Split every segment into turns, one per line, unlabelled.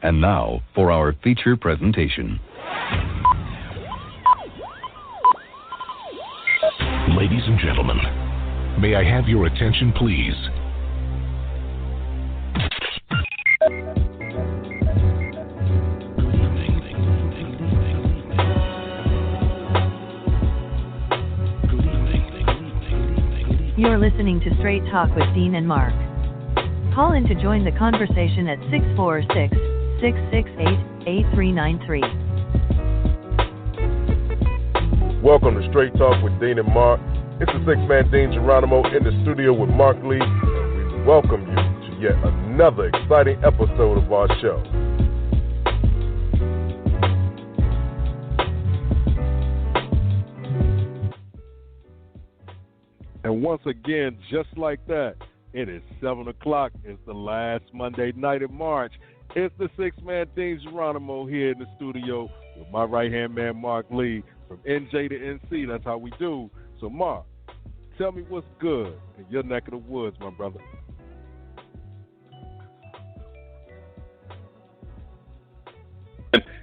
And now for our feature presentation.
Ladies and gentlemen, may I have your attention, please?
You're listening to Straight Talk with Dean and Mark. Call in to join the conversation at 646-668-8393.
Welcome to Straight Talk with Dean and Mark. It's the six-man Dean Geronimo in the studio with Mark Lee. We welcome you to yet another exciting episode of our show. And once again, just like that, it is 7 o'clock. It's the last Monday night in March. It's the six-man Dean Geronimo here in the studio with my right-hand man, Mark Lee, from NJ to NC. That's how we do. So, Mark, tell me what's good in your neck of the woods, my brother.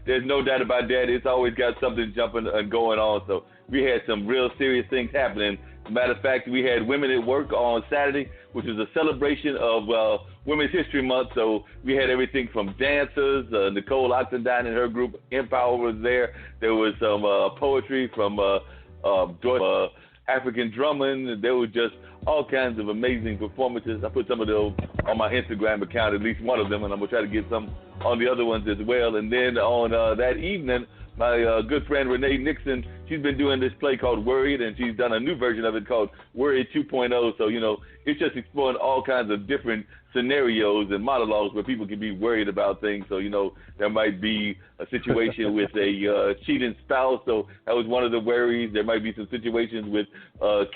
There's no doubt about that. It's always got something jumping and going on. So we had some real serious things happening. Matter of fact, we had Women at Work on Saturday, which was a celebration of Women's History Month. So we had everything from dancers, Nicole Oxendine and her group Empower was there. There was some poetry from African drumming. There was just all kinds of amazing performances. I put some of those on my Instagram account, at least one of them, and I'm going to try to get some on the other ones as well. And then on that evening, my good friend Renee Nixon, she's been doing this play called Worried, and she's done a new version of it called Worried 2.0. So, it's just exploring all kinds of different scenarios and monologues where people can be worried about things. So, there might be a situation with a cheating spouse. So that was one of the worries. There might be some situations with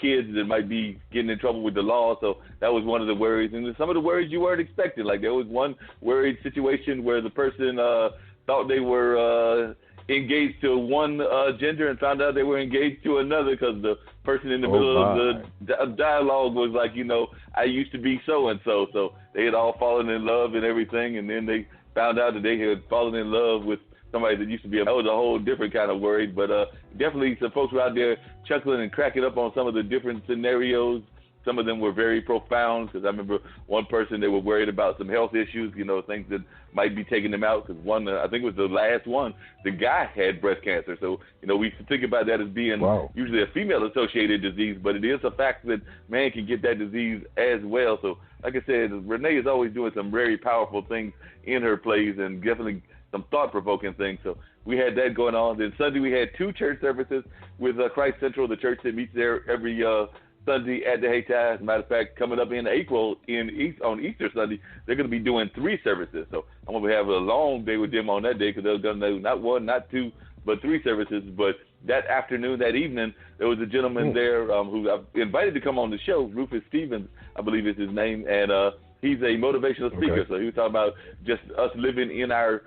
kids that might be getting in trouble with the law. So that was one of the worries. And some of the worries you weren't expecting. Like there was one worried situation where the person thought they were engaged to one gender and found out they were engaged to another because the person in the middle of the dialogue was like, I used to be so-and-so. So they had all fallen in love and everything, and then they found out that they had fallen in love with somebody that used to be. That was a whole different kind of worry, but definitely some folks were out there chuckling and cracking up on some of the different scenarios. Some of them were very profound because I remember one person, they were worried about some health issues, things that might be taking them out. Because one, I think it was the last one, the guy had breast cancer. So, we think about that as being usually a female-associated disease, but it is a fact that man can get that disease as well. So, like I said, Renee is always doing some very powerful things in her plays and definitely some thought-provoking things. So we had that going on. Then Sunday we had 2 church services with Christ Central, the church that meets there every Sunday at the Hayti. As a matter of fact, coming up in April on Easter Sunday, they're going to be doing 3 services. So I'm going to have a long day with them on that day because they're going to do not 1, not 2, but 3 services. But that afternoon, that evening, there was a gentleman there who I've invited to come on the show, Rufus Stevens, I believe is his name, and he's a motivational speaker. Okay. So he was talking about just us living in our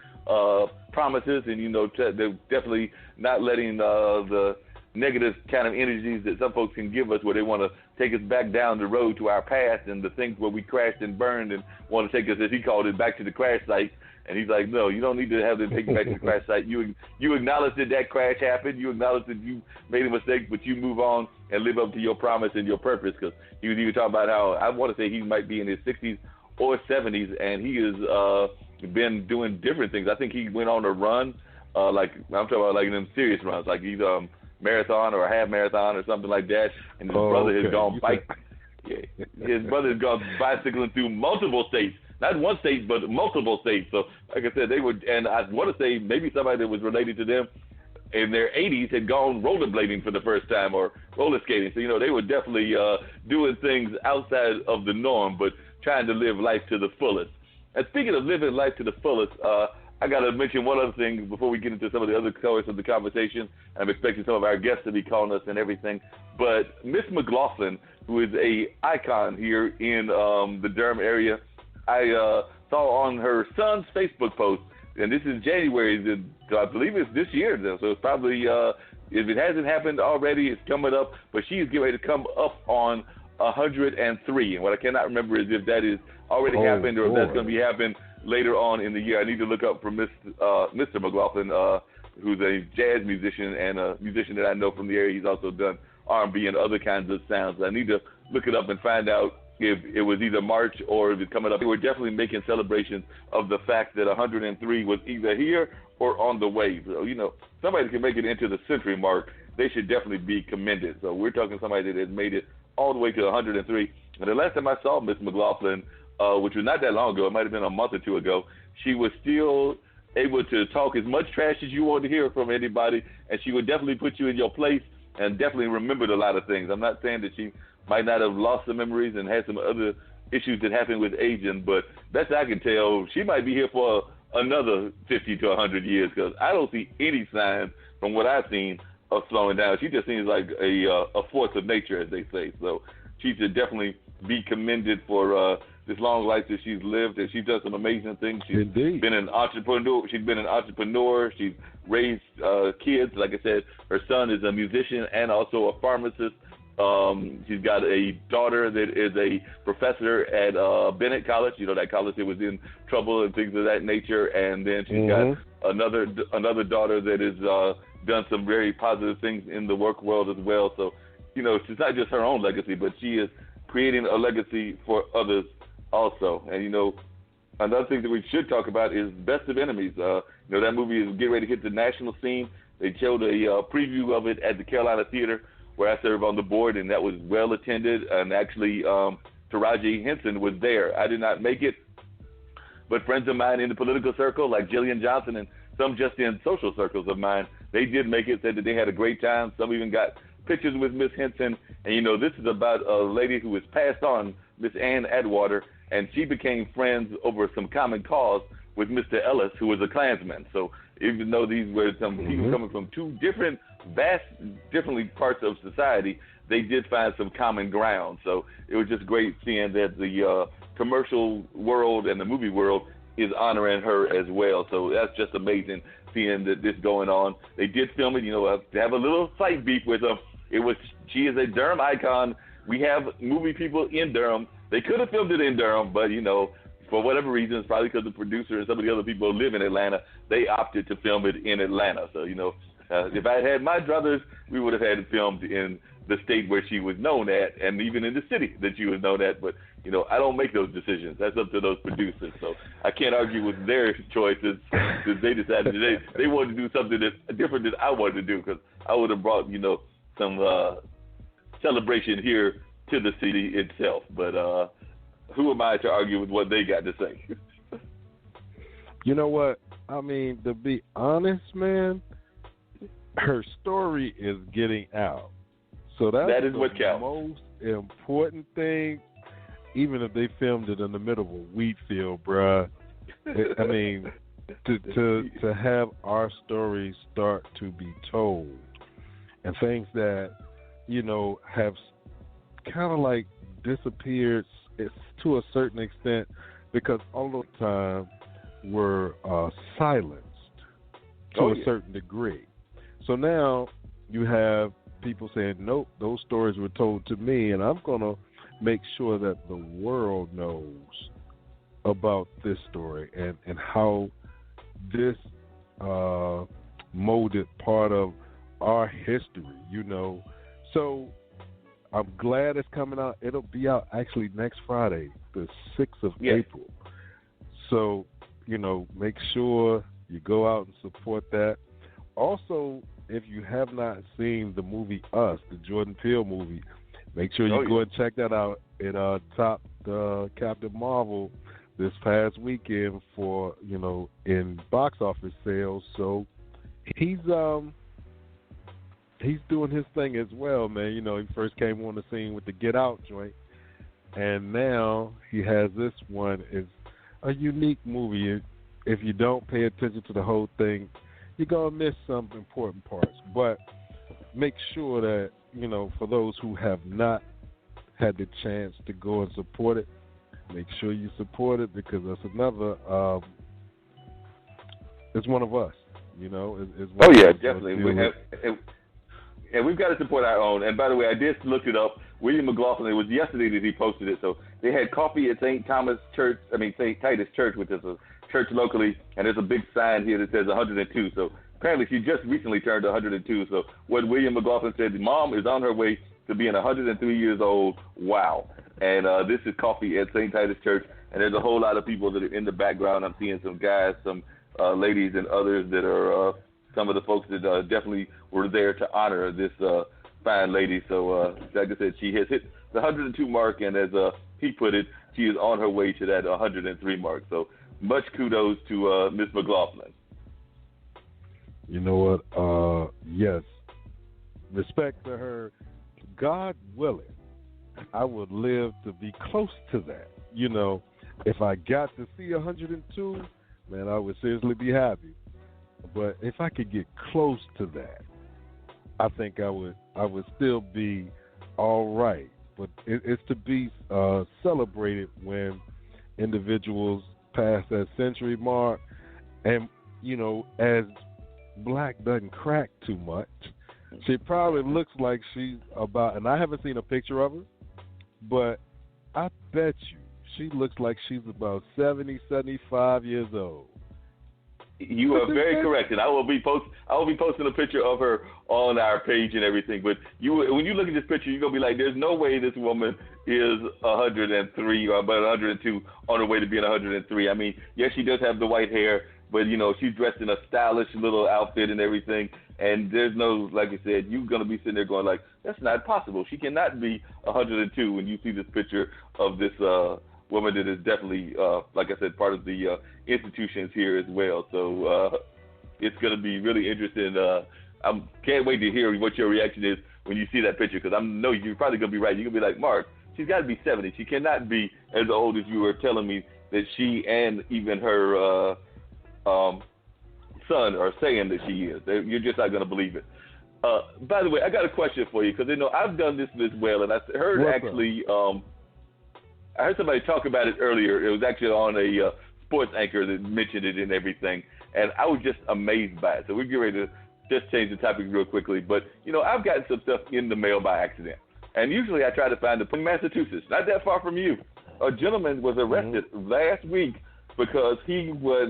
promises and, they're definitely not letting the negative kind of energies that some folks can give us where they want to take us back down the road to our past and the things where we crashed and burned and want to take us, as he called it, back to the crash site. And he's like, no, you don't need to have them take you back to the crash site. You acknowledge that crash happened. You acknowledge that you made a mistake, but you move on and live up to your promise and your purpose. Because he was even talking about how, I want to say he might be in his 60s or 70s, and he has been doing different things. I think he went on a run, like I'm talking about like them serious runs, like he's marathon or a half marathon or something like that, and his brother has gone his brother has gone bicycling through multiple states, not one state but multiple states. So like I said, they were, and I want to say maybe somebody that was related to them in their 80s had gone rollerblading for the first time or roller skating. So they were definitely doing things outside of the norm, but trying to live life to the fullest. And speaking of living life to the fullest, I got to mention one other thing before we get into some of the other colors of the conversation. I'm expecting some of our guests to be calling us and everything. But Miss McLaughlin, who is a icon here in the Durham area, I saw on her son's Facebook post, and this is January, so I believe it's this year, so it's probably, if it hasn't happened already, it's coming up, but she is getting ready to come up on 103. And what I cannot remember is if that is already happened or if that's going to be happening later on in the year. I need to look up for Mr. McLaughlin, who's a jazz musician and a musician that I know from the area. He's also done R&B and other kinds of sounds. I need to look it up and find out if it was either March or if it's coming up. We're definitely making celebrations of the fact that 103 was either here or on the way. So, somebody can make it into the century mark, they should definitely be commended. So we're talking somebody that has made it all the way to 103. And the last time I saw Miss McLaughlin, which was not that long ago, it might have been a month or two ago, she was still able to talk as much trash as you wanted to hear from anybody, and she would definitely put you in your place and definitely remembered a lot of things. I'm not saying that she might not have lost some memories and had some other issues that happened with aging, but best I can tell, she might be here for another 50 to 100 years, because I don't see any signs from what I've seen of slowing down. She just seems like a force of nature, as they say. So she should definitely be commended for this long life that she's lived, and she's done some amazing things. She's been an entrepreneur. She's raised kids. Like I said, her son is a musician and also a pharmacist. She's got a daughter that is a professor at Bennett College. That college that was in trouble and things of that nature. And then she's got another daughter that has done some very positive things in the work world as well. So, she's not just her own legacy, but she is creating a legacy for others also. And, another thing that we should talk about is Best of Enemies. That movie is getting ready to hit the national scene. They showed a preview of it at the Carolina Theater, where I serve on the board, and that was well attended. And actually, Taraji Henson was there. I did not make it, but friends of mine in the political circle, like Jillian Johnson and some just in social circles of mine, they did make it, said that they had a great time. Some even got pictures with Miss Henson. And, this is about a lady who was passed on, Miss Ann Atwater, and she became friends over some common cause with Mr. Ellis, who was a Klansman. So even though these were some people coming from two different parts of society, they did find some common ground. So it was just great seeing that the commercial world and the movie world is honoring her as well. So that's just amazing seeing that this going on. They did film it, to have a little slight beef with them. She is a Durham icon. We have movie people in Durham. They could have filmed it in Durham, but, for whatever reasons, probably because the producer and some of the other people live in Atlanta, they opted to film it in Atlanta. So, if I had my druthers, we would have had it filmed in the state where she was known at, and even in the city that she was known at. But, I don't make those decisions. That's up to those producers. So I can't argue with their choices, because they decided they wanted to do something that's different than I wanted to do, because I would have brought, some celebration here to the city itself. But who am I to argue with what they got to say?
You know what? I mean, to be honest, man, her story is getting out. So that is what counts. Most important thing, even if they filmed it in the middle of a wheat field, bruh. I mean, to have our stories start to be told, and things that, have kind of like disappeared to a certain extent, because all the time were silenced to a certain degree. So now you have people saying, nope, those stories were told to me, and I'm going to make sure that the world knows about this story and how this molded part of our history, So I'm glad it's coming out. It'll be out actually next Friday, the 6th of April. So, make sure you go out and support that. Also, if you have not seen the movie Us, the Jordan Peele movie, make sure you go and check that out. It topped Captain Marvel this past weekend for, in box office sales. So he's doing his thing as well, man. He first came on the scene with the Get Out joint, and now he has this one. It's a unique movie. If you don't pay attention to the whole thing, you're going to miss some important parts. But make sure that, for those who have not had the chance to go and support it, make sure you support it, because that's another, it's one of us, It's one of us.
Definitely. And we've got to support our own. And by the way, I did look it up. William McLaughlin, it was yesterday that he posted it. So they had coffee at St. Titus Church, which is a church locally, and there's a big sign here that says 102. So apparently she just recently turned 102. So what William McLaughlin said, Mom is on her way to being 103 years old. Wow. And this is coffee at St. Titus Church, and there's a whole lot of people that are in the background. I'm seeing some guys, some ladies, and others that are some of the folks that definitely were there to honor this fine lady. So like I said, she has hit the 102 mark, and as he put it, she is on her way to that 103 mark. So much kudos to Miss McLaughlin.
You know what? Yes. Respect to her. God willing, I would live to be close to that. You know, if I got to see 102, man, I would seriously be happy. But if I could get close to that, I think I would still be all right. But it's to be celebrated when individuals pass that century mark. And, you know, as Black doesn't crack too much, she probably looks like she's about, and I haven't seen a picture of her, but I bet you she looks like she's about 70, 75 years old.
You are very correct, and I will be posting a picture of her on our page and everything. But when you look at this picture, you're gonna be like, "There's no way this woman is 103 or about 102 on her way to being 103." I mean, yes, she does have the white hair, but you know, she's dressed in a stylish little outfit and everything. And there's no, like I said, you're gonna be sitting there going like, "That's not possible. She cannot be 102." When you see this picture of this woman that is definitely, like I said, part of the institutions here as well. So it's going to be really interesting. I can't wait to hear what your reaction is when you see that picture, because I know you're probably going to be right. You're going to be like, "Mark, she's got to be 70. She cannot be as old as you were telling me that she and even her son are saying that she is." You're just not going to believe it. By the way, I got a question for you, because you know I've done this as well, and I heard I heard somebody talk about it earlier. It was actually on a sports anchor that mentioned it and everything, and I was just amazed by it. So we're getting ready to just change the topic real quickly. But, you know, I've gotten some stuff in the mail by accident, and usually I try to find it in Massachusetts, not that far from you. A gentleman was arrested last week because he was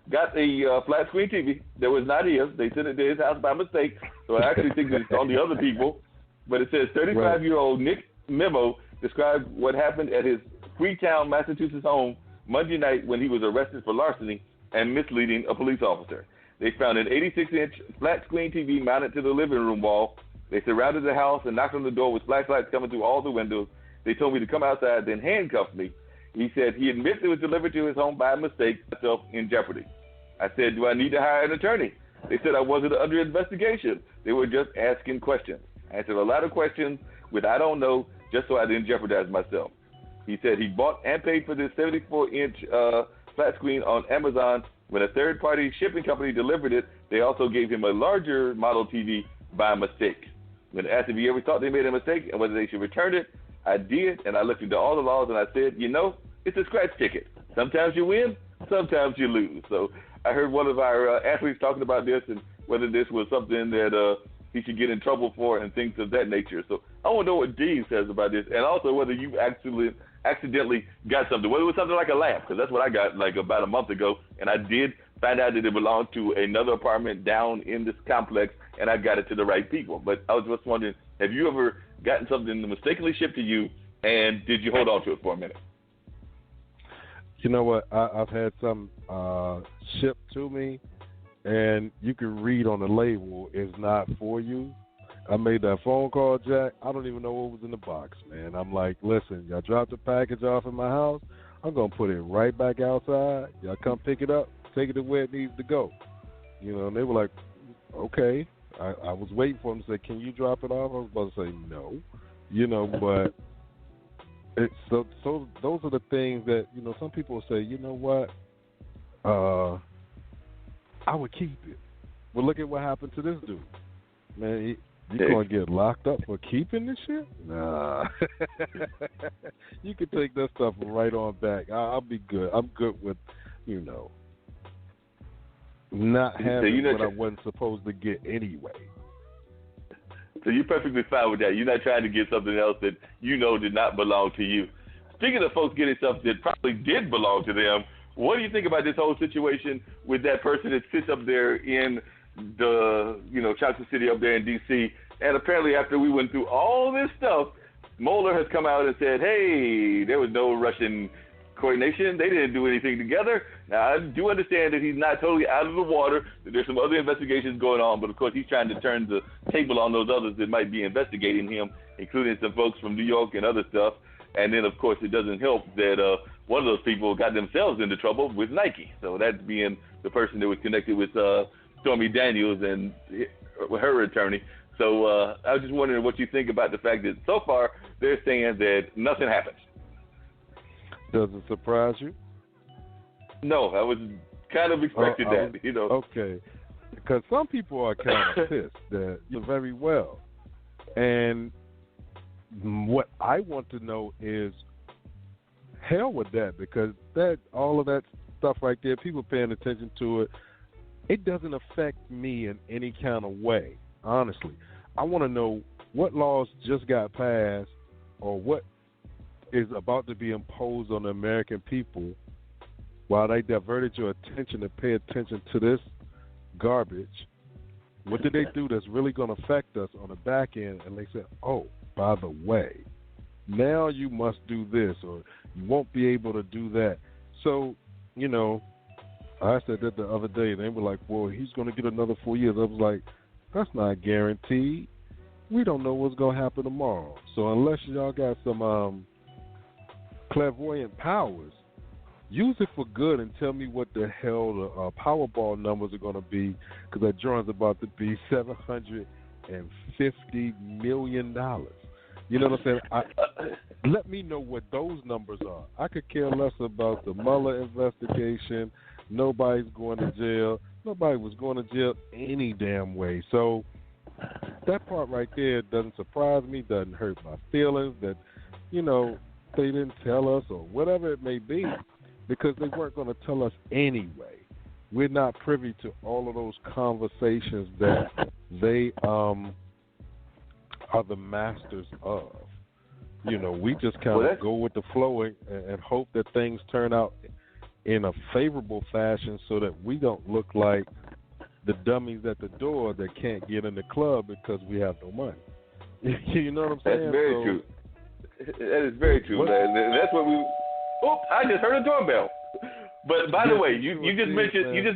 got a flat screen TV that was not his. They sent it to his house by mistake, so I actually think it's on the other people. But it says 35-year-old Nick Memo described what happened at his Freetown, Massachusetts home Monday night when he was arrested for larceny and misleading a police officer. They found an 86-inch flat-screen TV mounted to the living room wall. They surrounded the house and knocked on the door with flashlights coming through all the windows. They told me to come outside, then handcuffed me. He said he admits it was delivered to his home by mistake, myself in jeopardy. I said, "Do I need to hire an attorney?" They said I wasn't under investigation. They were just asking questions. I answered a lot of questions with "I don't know," just so I didn't jeopardize myself. He said he bought and paid for this 74-inch flat screen on Amazon. When a third-party shipping company delivered it, they also gave him a larger model TV by mistake. When asked if he ever thought they made a mistake and whether they should return it, I did, and I looked into all the laws, and I said, you know, it's a scratch ticket. Sometimes you win, sometimes you lose. So I heard one of our athletes talking about this and whether this was something that he should get in trouble for and things of that nature. So I want to know what Dean says about this, and also whether you accidentally got something, whether it was something like a lamp, because that's what I got like about a month ago, and I did find out that it belonged to another apartment down in this complex, and I got it to the right people. But I was just wondering, have you ever gotten something mistakenly shipped to you, and did you hold on to it for a minute?
You know what? I've had some shipped to me, and you can read on the label, it's not for you. I made that phone call, Jack. I don't even know what was in the box, man. I'm like, listen, y'all dropped the package off in my house. I'm going to put it right back outside. Y'all come pick it up, take it to where it needs to go. You know, and they were like, okay. I was waiting for them to say, can you drop it off? I was about to say no. You know, but so those are the things that, you know, some people will say, you know what, I would keep it. Well, look at what happened to this dude. Man, you going to get locked up for keeping this shit? Nah. You can take that stuff right on back. I'll be good. I'm good with, you know, not having what I wasn't supposed to get anyway.
So you're perfectly fine with that. You're not trying to get something else that you know did not belong to you. Speaking of folks getting stuff that probably did belong to them, what do you think about this whole situation with that person that sits up there in the, Chocolate City up there in D.C., and apparently after we went through all this stuff, Mueller has come out and said, hey, there was no Russian coordination. They didn't do anything together. Now, I do understand that he's not totally out of the water, that there's some other investigations going on, but of course he's trying to turn the table on those others that might be investigating him, including some folks from New York and other stuff. And then, of course, it doesn't help that one of those people got themselves into trouble with Nike. So that being the person that was connected with Stormy Daniels and her attorney. So I was just wondering what you think about the fact that so far they're saying that nothing happened.
Does it surprise you?
No, I was kind of expecting that.
Okay, because some people are kind of pissed that you're very well. And what I want to know is, hell with that, because all of that stuff right there, people paying attention to it, it doesn't affect me in any kind of way, honestly. I want to know what laws just got passed or what is about to be imposed on the American people while they diverted your attention to pay attention to this garbage. What did they do that's really going to affect us on the back end? And they said, oh, by the way, now you must do this or you won't be able to do that. So, I said that the other day, and they were like, well, he's going to get another 4 years. I was like, that's not guaranteed. We don't know what's going to happen tomorrow. So unless y'all got some clairvoyant powers, use it for good and tell me what the hell the Powerball numbers are going to be, because that drawing's about to be $750 million. You know what I'm saying? Let me know what those numbers are. I could care less about the Mueller investigation. Nobody's going to jail. Nobody was going to jail any damn way. So that part right there doesn't surprise me, doesn't hurt my feelings that, they didn't tell us or whatever it may be, because they weren't going to tell us anyway. We're not privy to all of those conversations that they are the masters of. We just kind of go with the flow and hope that things turn out in a favorable fashion so that we don't look like the dummies at the door that can't get in the club because we have no money. You know what I'm saying?
That's very true. That is very true, man. That's what we. Oh, I just heard a doorbell. But by the way, you just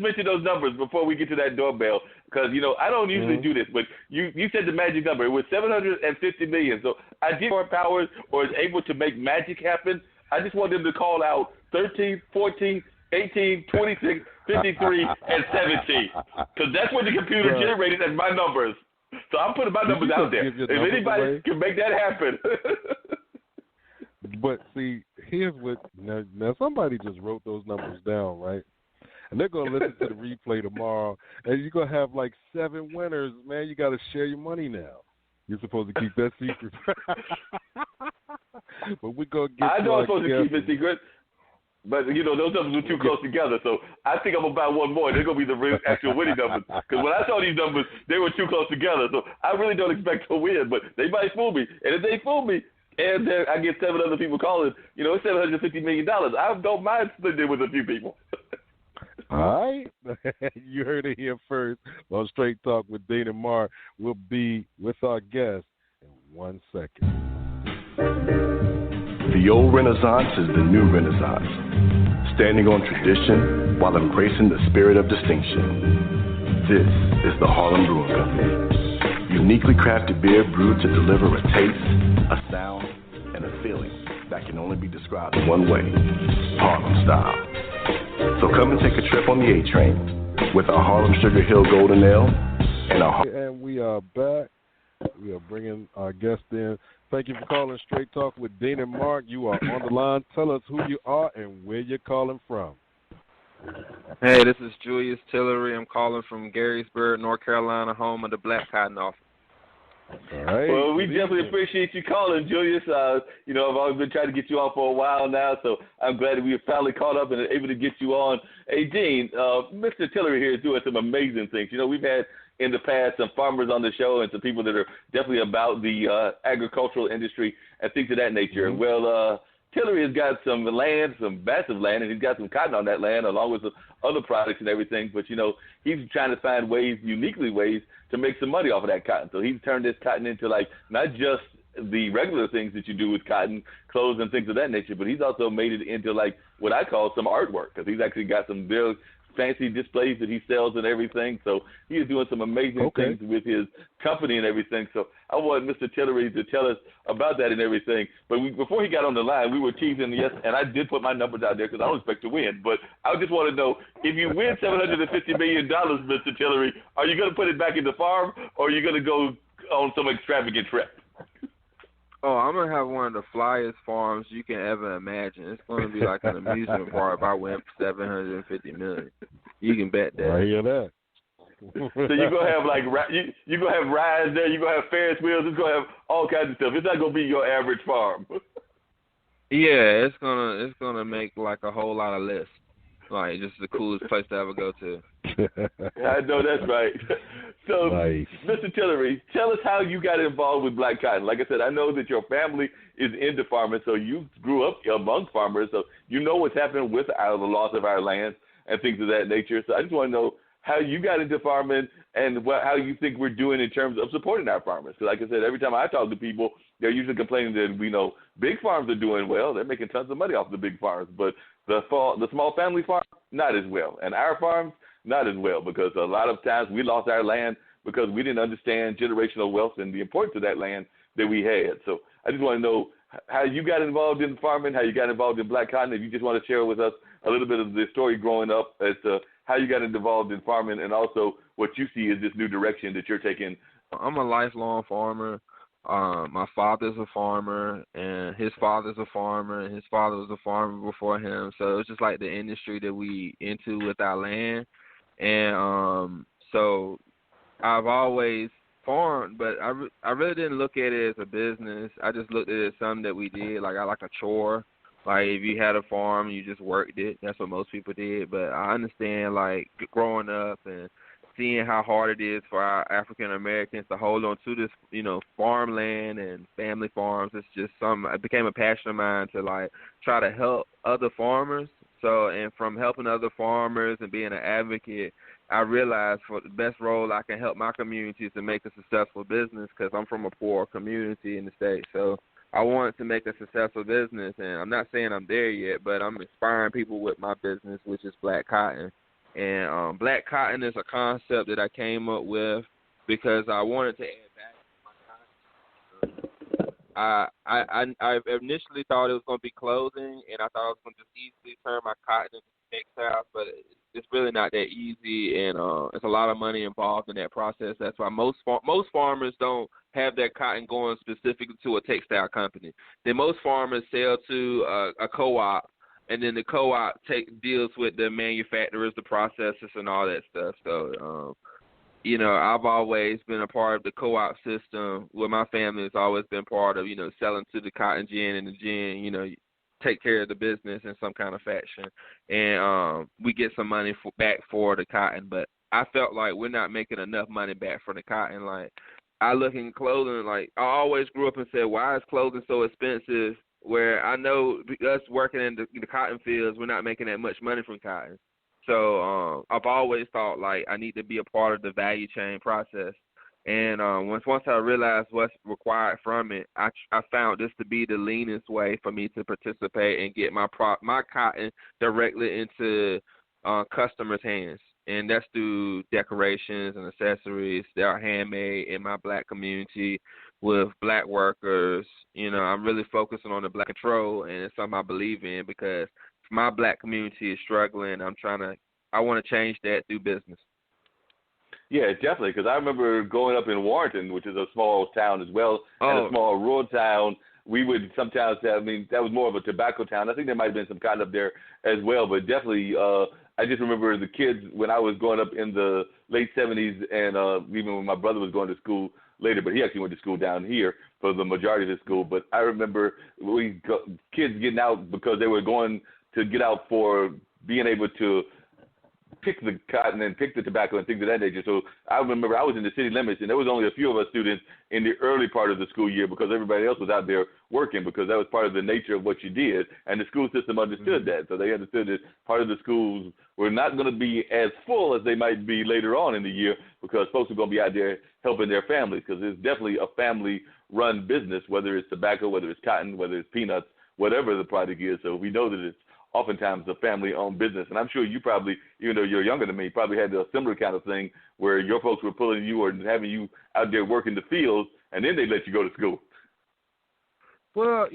mentioned those numbers before we get to that doorbell, because I don't usually do this, but you said the magic number. It was $750 million. So I did more powers or is able to make magic happen. I just want them to call out 13, 14, 18, 26, 53, and 17, because that's what the computer generated as my numbers. So I'm putting my numbers out there. If anybody can make that happen.
But see, here's what now somebody just wrote those numbers down, right? And they're gonna listen to the replay tomorrow, and you're gonna have like 7 winners. Man, you got to share your money now. You're supposed to keep that secret. But we're gonna get.
I know I'm supposed to keep it secret, but those numbers were too close together. So I think I'm gonna buy one more. They're gonna be the real actual winning numbers. Because when I saw these numbers, they were too close together. So I really don't expect to win, but they might fool me. And if they fool me, and then I get 7 other people calling, it's $750 million. I don't mind splitting it with a few people.
All right. You heard it here first on Straight Talk with Dean and Mark. We'll be with our guest in 1 second.
The old Renaissance is the new Renaissance, standing on tradition while embracing the spirit of distinction. This is the Harlem Brewing Company. Uniquely crafted beer brewed to deliver a taste, a sound, and a feeling that can only be described in one way, Harlem style. So come and take a trip on the A train with our Harlem Sugar Hill Golden Ale
and we are back. We are bringing our guest in. Thank you for calling Straight Talk with Dean and Mark. You are on the line. Tell us who you are and where you're calling from.
Hey, this is Julius Tillery. I'm calling from Garysburg, North Carolina, home of the Black Cotton Office.
All right.
Well, we definitely appreciate you calling, Julius. I've always been trying to get you on for a while now, so I'm glad that we have finally caught up and are able to get you on. Hey, Dean, Mr. Tillery here is doing some amazing things. We've had in the past some farmers on the show and some people that are definitely about the agricultural industry and things of that nature.
Mm-hmm.
Well, Tillery has got some land, some massive land, and he's got some cotton on that land along with some other products and everything. But, he's trying to find uniquely ways to make some money off of that cotton. So he's turned this cotton into, not just the regular things that you do with cotton, clothes and things of that nature, but he's also made it into, what I call some artwork, because he's actually got some real fancy displays that he sells and everything. So he is doing some amazing things with his company and everything. So I want Mr. Tillery to tell us about that and everything. But before he got on the line, we were teasing, yes, and I did put my numbers out there because I don't expect to win. But I just want to know, if you win $750 million, Mr. Tillery, are you going to put it back in the farm, or are you going to go on some extravagant trip?
Oh, I'm going to have one of the flyest farms you can ever imagine. It's going to be like an amusement park if I win $750 million. You can bet that.
I hear that.
So you're going to have you're going to have rides there, you're going to have Ferris wheels, it's going to have all kinds of stuff. It's not going to be your average farm.
Yeah, it's gonna make like a whole lot of lists. Like, just the coolest place to ever go to.
I know that's right. So,
nice.
Mr. Tillery, tell us how you got involved with Black Cotton. Like I said, I know that your family is into farming, so you grew up among farmers, so you know what's happening with the loss of our land and things of that nature. So I just want to know how you got into farming and how you think we're doing in terms of supporting our farmers. Because like I said, every time I talk to people, they're usually complaining that we know big farms are doing well. They're making tons of money off the big farms, but the small family farm, not as well. And our farms, not as well, because a lot of times we lost our land because we didn't understand generational wealth and the importance of that land that we had. So I just want to know how you got involved in farming, how you got involved in Black Cotton. If you just want to share with us a little bit of the story growing up as to how you got involved in farming, and also what you see as this new direction that you're taking.
I'm a lifelong farmer. My father's a farmer, and his father's a farmer, and his father was a farmer before him. So it's just like the industry that we into with our land. And so I've always farmed, but I really didn't look at it as a business. I just looked at it as something that we did, like a chore. Like, if you had a farm, you just worked it. That's what most people did. But I understand, like, growing up and seeing how hard it is for our African Americans to hold on to this, farmland and family farms. It's just it became a passion of mine to, like, try to help other farmers. So, and from helping other farmers and being an advocate, I realized for the best role I can help my community is to make a successful business, because I'm from a poor community in the state. So I wanted to make a successful business, and I'm not saying I'm there yet, but I'm inspiring people with my business, which is Black Cotton. And Black Cotton is a concept that I came up with because I wanted to add value to my cotton. I initially thought it was going to be clothing, and I thought I was going to just easily turn my cotton into textiles, but it's really not that easy, and it's a lot of money involved in that process. That's why most farmers don't have their cotton going specifically to a textile company. Then most farmers sell to a co-op, and then the co-op deals with the manufacturers, the processors, and all that stuff. So, I've always been a part of the co-op system. Where my family has always been part of, selling to the cotton gin, and the gin, take care of the business in some kind of fashion. And we get some money back for the cotton. But I felt like we're not making enough money back for the cotton. Like, I look in clothing, like, I always grew up and said, why is clothing so expensive? Where I know us working in the cotton fields, we're not making that much money from cotton. So I've always thought, like, I need to be a part of the value chain process. And once I realized what's required from it, I found this to be the leanest way for me to participate and get my cotton directly into customers' hands. And that's through decorations and accessories that are handmade in my Black community with Black workers. I'm really focusing on the Black control, and it's something I believe in, because if my Black community is struggling, I want to change that through business.
Yeah, definitely, because I remember growing up in Warrenton, which is a small town as well, and a small rural town. We would sometimes have, that was more of a tobacco town. I think there might have been some cotton up there as well, but definitely I just remember the kids when I was growing up in the late 70s, and even when my brother was going to school later, but he actually went to school down here for the majority of his school. But I remember kids getting out because they were going to get out for being able to pick the cotton and pick the tobacco and things of that nature. So I remember I was in the city limits, and there was only a few of us students in the early part of the school year because everybody else was out there working, because that was part of the nature of what you did, and the school system understood that. So they understood that part of the schools were not going to be as full as they might be later on in the year, because folks are going to be out there helping their families, because it's definitely a family-run business, whether it's tobacco, whether it's cotton, whether it's peanuts, whatever the product is. So we know that it's oftentimes a family-owned business. And I'm sure you probably, even though you're younger than me, probably had a similar kind of thing where your folks were pulling you or having you out there working the fields, and then they let you go to school.
Well,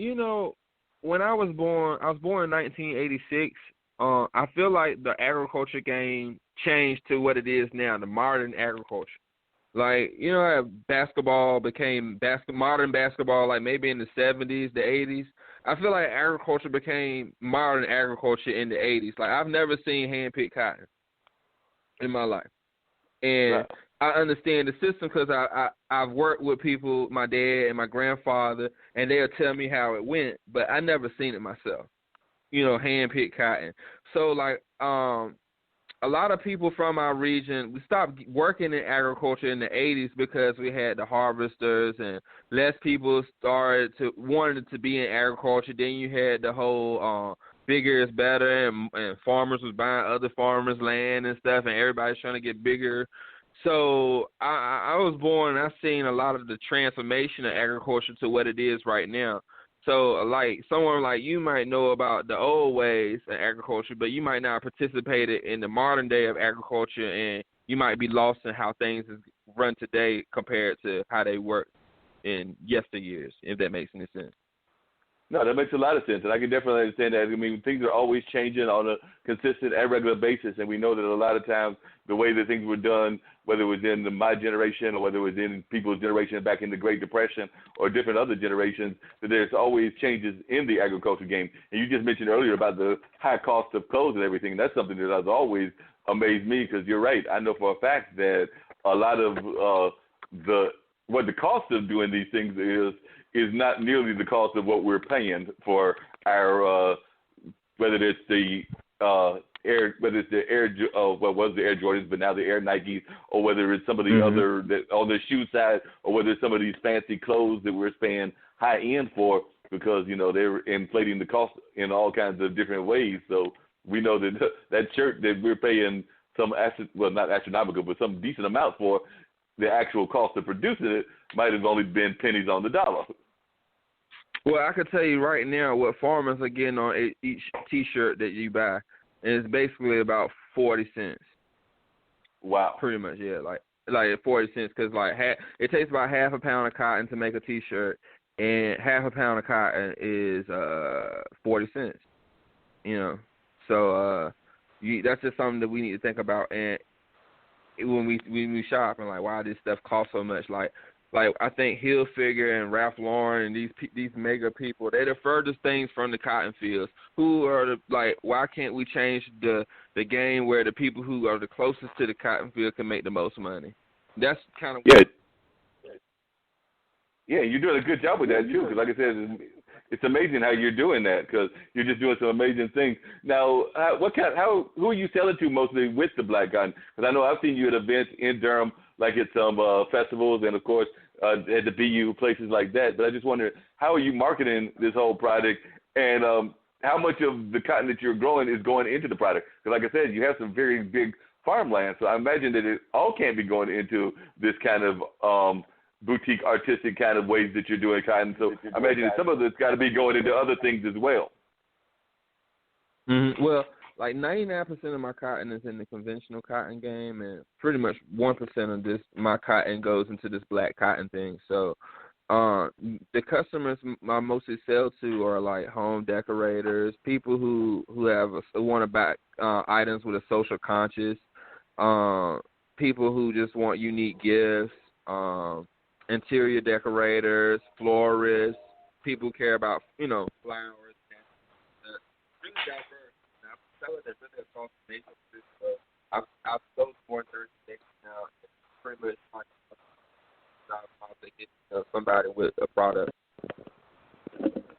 when I was born in 1986. I feel like the agriculture game changed to what it is now, the modern agriculture. Like, how basketball became modern basketball, like maybe in the 70s, the 80s. I feel like agriculture became modern agriculture in the 80s. Like, I've never seen hand-picked cotton in my life. And I understand the system because I've worked with people, my dad and my grandfather, and they'll tell me how it went, but I never seen it myself, hand-picked cotton. So, like, a lot of people from our region, we stopped working in agriculture in the 80s because we had the harvesters and less people wanted to be in agriculture. Then you had the whole bigger is better, and farmers was buying other farmers' land and stuff, and everybody's trying to get bigger. So I was born and I've seen a lot of the transformation of agriculture to what it is right now. So, like, someone like you might know about the old ways of agriculture, but you might not participate in the modern day of agriculture, and you might be lost in how things is run today compared to how they worked in yesteryears, if that makes any sense.
No, that makes a lot of sense, and I can definitely understand that. I mean, things are always changing on a consistent and regular basis, and we know that a lot of times the way that things were done, whether it was in my generation or whether it was in people's generation back in the Great Depression or different other generations, that there's always changes in the agriculture game. And you just mentioned earlier about the high cost of clothes and everything, and that's something that has always amazed me, because you're right. I know for a fact that a lot of what the cost of doing these things is not nearly the cost of what we're paying for our whether it's the Air Jordans, but now the Air Nikes, or whether it's some of the other on the shoe side, or whether it's some of these fancy clothes that we're paying high end for, because they're inflating the cost in all kinds of different ways. So we know that that shirt that we're paying not astronomical, but some decent amount for, the actual cost of producing it might have only been pennies on the dollar.
Well, I can tell you right now what farmers are getting on each T-shirt that you buy, and it's basically about 40 cents.
Wow.
Pretty much, yeah, like 40 cents, because it takes about half a pound of cotton to make a T-shirt, and half a pound of cotton is 40 cents. So that's just something that we need to think about, and when we shop, and like, why this stuff costs so much, like I think Hilfiger and Ralph Lauren and these mega people, they're the furthest things from the cotton fields. Who are why can't we change the game where the people who are the closest to the cotton field can make the most money? That's kind of
yeah, you're doing a good job with that too. Because like I said, it's amazing how you're doing that, because you're just doing some amazing things. Now, who are you selling to mostly with the black cotton? Because I know I've seen you at events in Durham, like at some festivals, and of course at the BU, places like that. But I just wonder, how are you marketing this whole product, and how much of the cotton that you're growing is going into the product? Because like I said, you have some very big farmland, so I imagine that it all can't be going into this kind of boutique, artistic kind of ways that you're doing cotton. So I imagine that some of it's got to be going into other things as well.
Mm-hmm. Well, like 99% of my cotton is in the conventional cotton game, and pretty much 1% of my cotton goes into this black cotton thing. So the customers I mostly sell to are like home decorators, people who want to buy items with a social conscious, people who just want unique gifts, interior decorators, florists, people who care about, flowers. Really diverse. And I'm selling it really across the nation. I've sold more than 30 days now. It's pretty much like somebody with a product.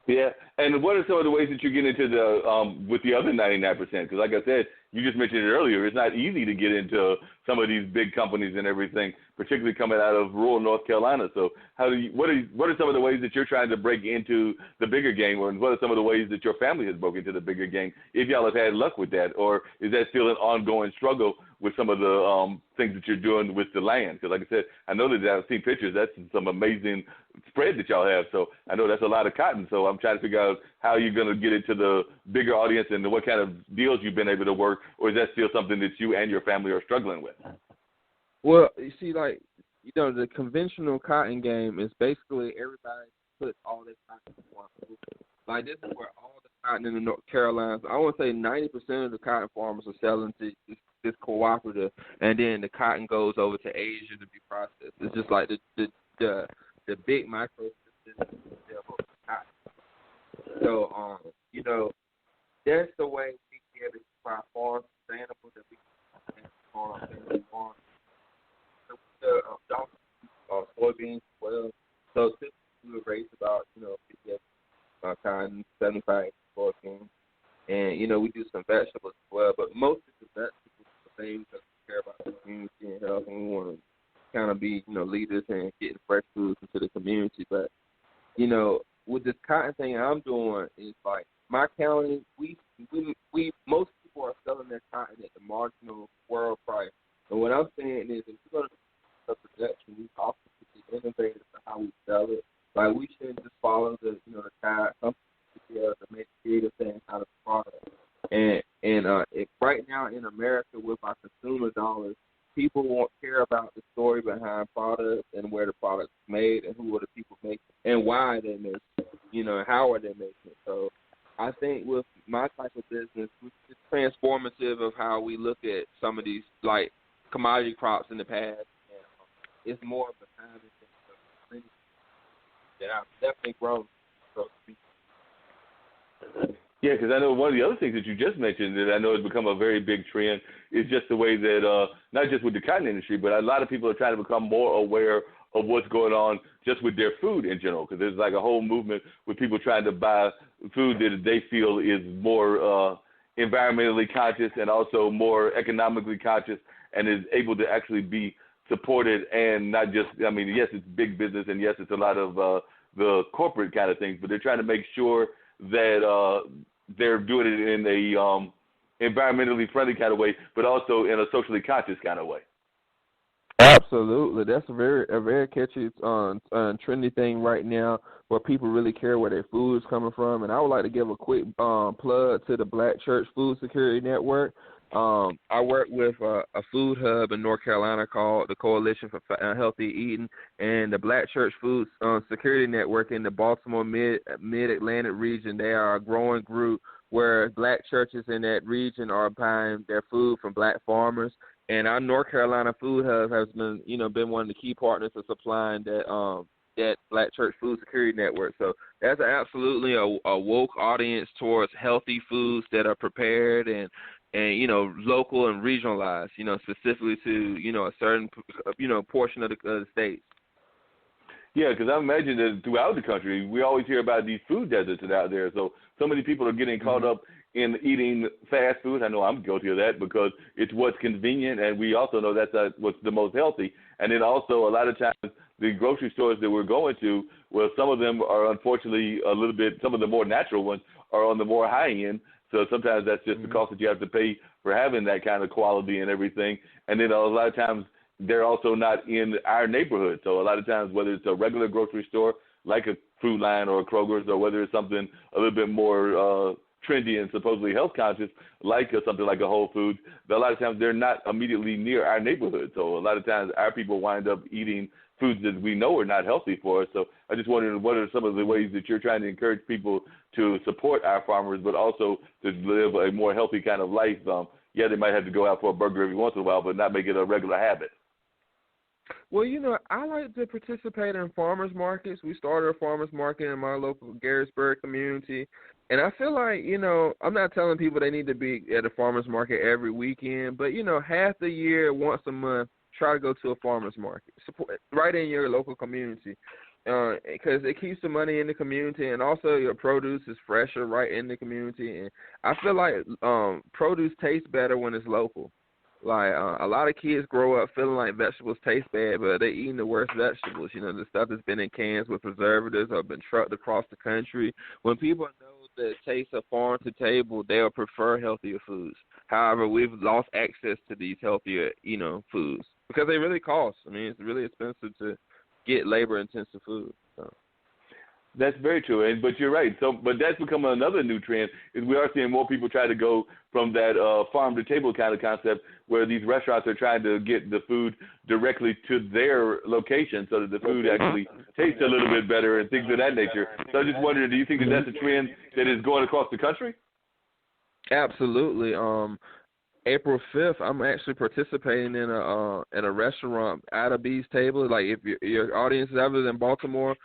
Yeah, And what are some of the ways that you get into the with the other 99%? Because like I said, you just mentioned it earlier, it's not easy to get into some of these big companies and everything, particularly coming out of rural North Carolina. So what are some of the ways that you're trying to break into the bigger game, or what are some of the ways that your family has broken into the bigger game, if y'all have had luck with that, or is that still an ongoing struggle with some of the things that you're doing with the land? Because like I said, I know that I've seen pictures. That's some amazing spread that y'all have. So I know that's a lot of cotton. So I'm trying to figure out how you're going to get into the bigger audience and what kind of deals you've been able to work, or is that still something that you and your family are struggling with?
Well, you see, like, the conventional cotton game is basically everybody puts all this cotton in one group. Like, this is where all the cotton in the North Carolinas, I want to say 90% of the cotton farmers are selling to this cooperative, and then the cotton goes over to Asia to be processed. It's just like the big micro systems of cotton. So, that's the way we get it to our farm sustainable, that we can farm soybeans as well. So typically we raise about 50 cotton, 75 soybeans, and we do some vegetables as well. But most of the vegetables are things that we care about the community and health, and we want to kind of be leaders and getting fresh foods into the community. But with this cotton thing I'm doing is like my county, we most people are selling their cotton at the marginal world price. And what I'm saying is, if we're going to do a production, we also should be innovative in how we sell it. Like, we shouldn't just follow the tide. Something to make creative things out of the product. And right now in America, with our consumer dollars, people won't care about the story behind products and where the product's made and who are the people making it and why they make it, and how are they making it. So I think with my type of business, it's transformative of how we look at some of these, like, commodity crops in the past. And it's more of a time that I've definitely grown, so to speak.
Yeah, because I know one of the other things that you just mentioned that I know has become a very big trend is just the way that, not just with the cotton industry, but a lot of people are trying to become more aware of what's going on just with their food in general, because there's like a whole movement with people trying to buy food that they feel is more environmentally conscious and also more economically conscious and is able to actually be supported and not just, yes, it's big business and yes, it's a lot of the corporate kind of things, but they're trying to make sure that they're doing it in a environmentally friendly kind of way, but also in a socially conscious kind of way.
Absolutely. That's a very catchy trendy thing right now where people really care where their food is coming from. And I would like to give a quick plug to the Black Church Food Security Network. I work with a food hub in North Carolina called the Coalition for Healthy Eating, and the Black Church Food Security Network in the Baltimore Mid-Atlantic region. They are a growing group where black churches in that region are buying their food from black farmers. And our North Carolina food hub has been one of the key partners of supplying that Black Church Food Security Network. So that's absolutely a woke audience towards healthy foods that are prepared and local and regionalized, specifically to, a certain, portion of the state.
Yeah, because I imagine that throughout the country, we always hear about these food deserts that are out there. So many people are getting caught up in eating fast food. I know I'm guilty of that because it's what's convenient, and we also know that's what's the most healthy. And then also a lot of times the grocery stores that we're going to, well, some of them are unfortunately a little bit, some of the more natural ones are on the more high end. So sometimes that's just the cost that you have to pay for having that kind of quality and everything. And then a lot of times they're also not in our neighborhood. So a lot of times, whether it's a regular grocery store like a Food Line or a Kroger's, or whether it's something a little bit more trendy and supposedly health conscious like something like a Whole Foods, but a lot of times they're not immediately near our neighborhood. So a lot of times our people wind up eating foods that we know are not healthy for us. So I just wondered, what are some of the ways that you're trying to encourage people to support our farmers, but also to live a more healthy kind of life? Yeah, they might have to go out for a burger every once in a while, but not make it a regular habit.
Well, I like to participate in farmers markets. We started a farmers market in my local Garrettsburg community. And I feel like, I'm not telling people they need to be at a farmers market every weekend, but, half the year, once a month, try to go to a farmers market, support right in your local community. because it keeps the money in the community, and also your produce is fresher right in the community. And I feel like produce tastes better when it's local. Like a lot of kids grow up feeling like vegetables taste bad, but they're eating the worst vegetables. You know, the stuff that's been in cans with preservatives or been trucked across the country. When people know the taste of farm to table, they'll prefer healthier foods. However, we've lost access to these healthier, foods because they really cost. I mean, it's really expensive to get labor-intensive food. So.
That's very true, but you're right. So, but that's become another new trend. Is we are seeing more people try to go from that farm to table kind of concept, where these restaurants are trying to get the food directly to their location, so that the food actually tastes a little bit better and things of that nature. So, I just wondering, do you think that that's a trend that is going across the country?
Absolutely. April 5th, I'm actually participating in a restaurant, Applebee's Table. Like, if your audience is ever in Baltimore,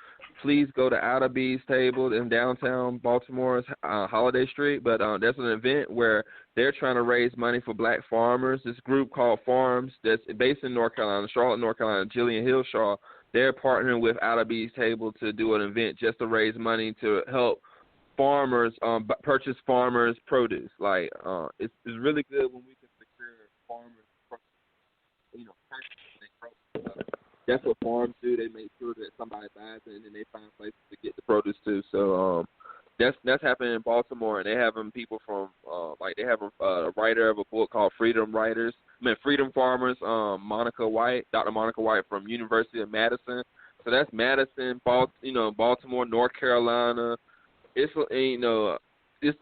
please go to Applebee's Table in downtown Baltimore's Holiday Street. But there's an event where they're trying to raise money for black farmers. This group called Farms that's based in North Carolina, Charlotte, North Carolina, Jillian Hillshaw, they're partnering with Applebee's Table to do an event just to raise money to help farmers purchase farmers' produce. Like, it's really good when we can secure farmers' purchasing. That's what farms do. They make sure that somebody buys it, and then they find places to get the produce too. So that's happening in Baltimore, and they having people from they have a writer of a book called Freedom Farmers, Dr. Monica White from University of Madison. So that's Madison, Baltimore, North Carolina. It's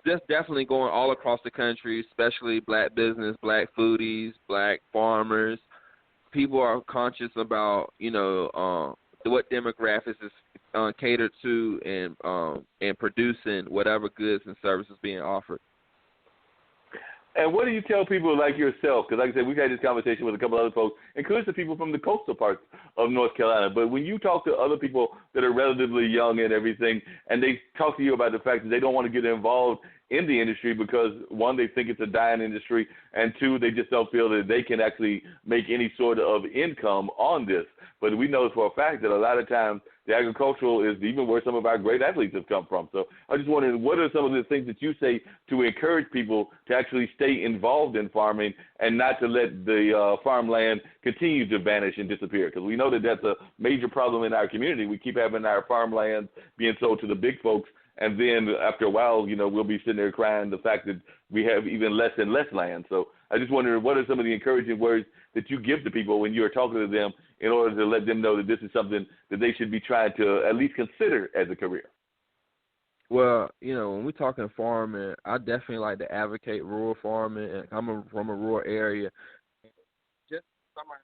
just definitely going all across the country, especially black business, black foodies, black farmers. People are conscious about, what demographics is catered to and producing whatever goods and services being offered.
And what do you tell people like yourself? Because like I said, we've had this conversation with a couple other folks, including the people from the coastal parts of North Carolina. But when you talk to other people that are relatively young and everything, and they talk to you about the fact that they don't want to get involved in the industry because, one, they think it's a dying industry, and two, they just don't feel that they can actually make any sort of income on this. But we know for a fact that a lot of times the agricultural is even where some of our great athletes have come from. So I just wondering, what are some of the things that you say to encourage people to actually stay involved in farming and not to let the farmland continue to vanish and disappear? Because we know that that's a major problem in our community. We keep having our farmland being sold to the big folks, and then after a while, we'll be sitting there crying the fact that we have even less and less land. So I just wonder, what are some of the encouraging words that you give to people when you're talking to them in order to let them know that this is something that they should be trying to at least consider as a career?
Well, when we're talking farming, I definitely like to advocate rural farming. And I'm from a rural area. Just somebody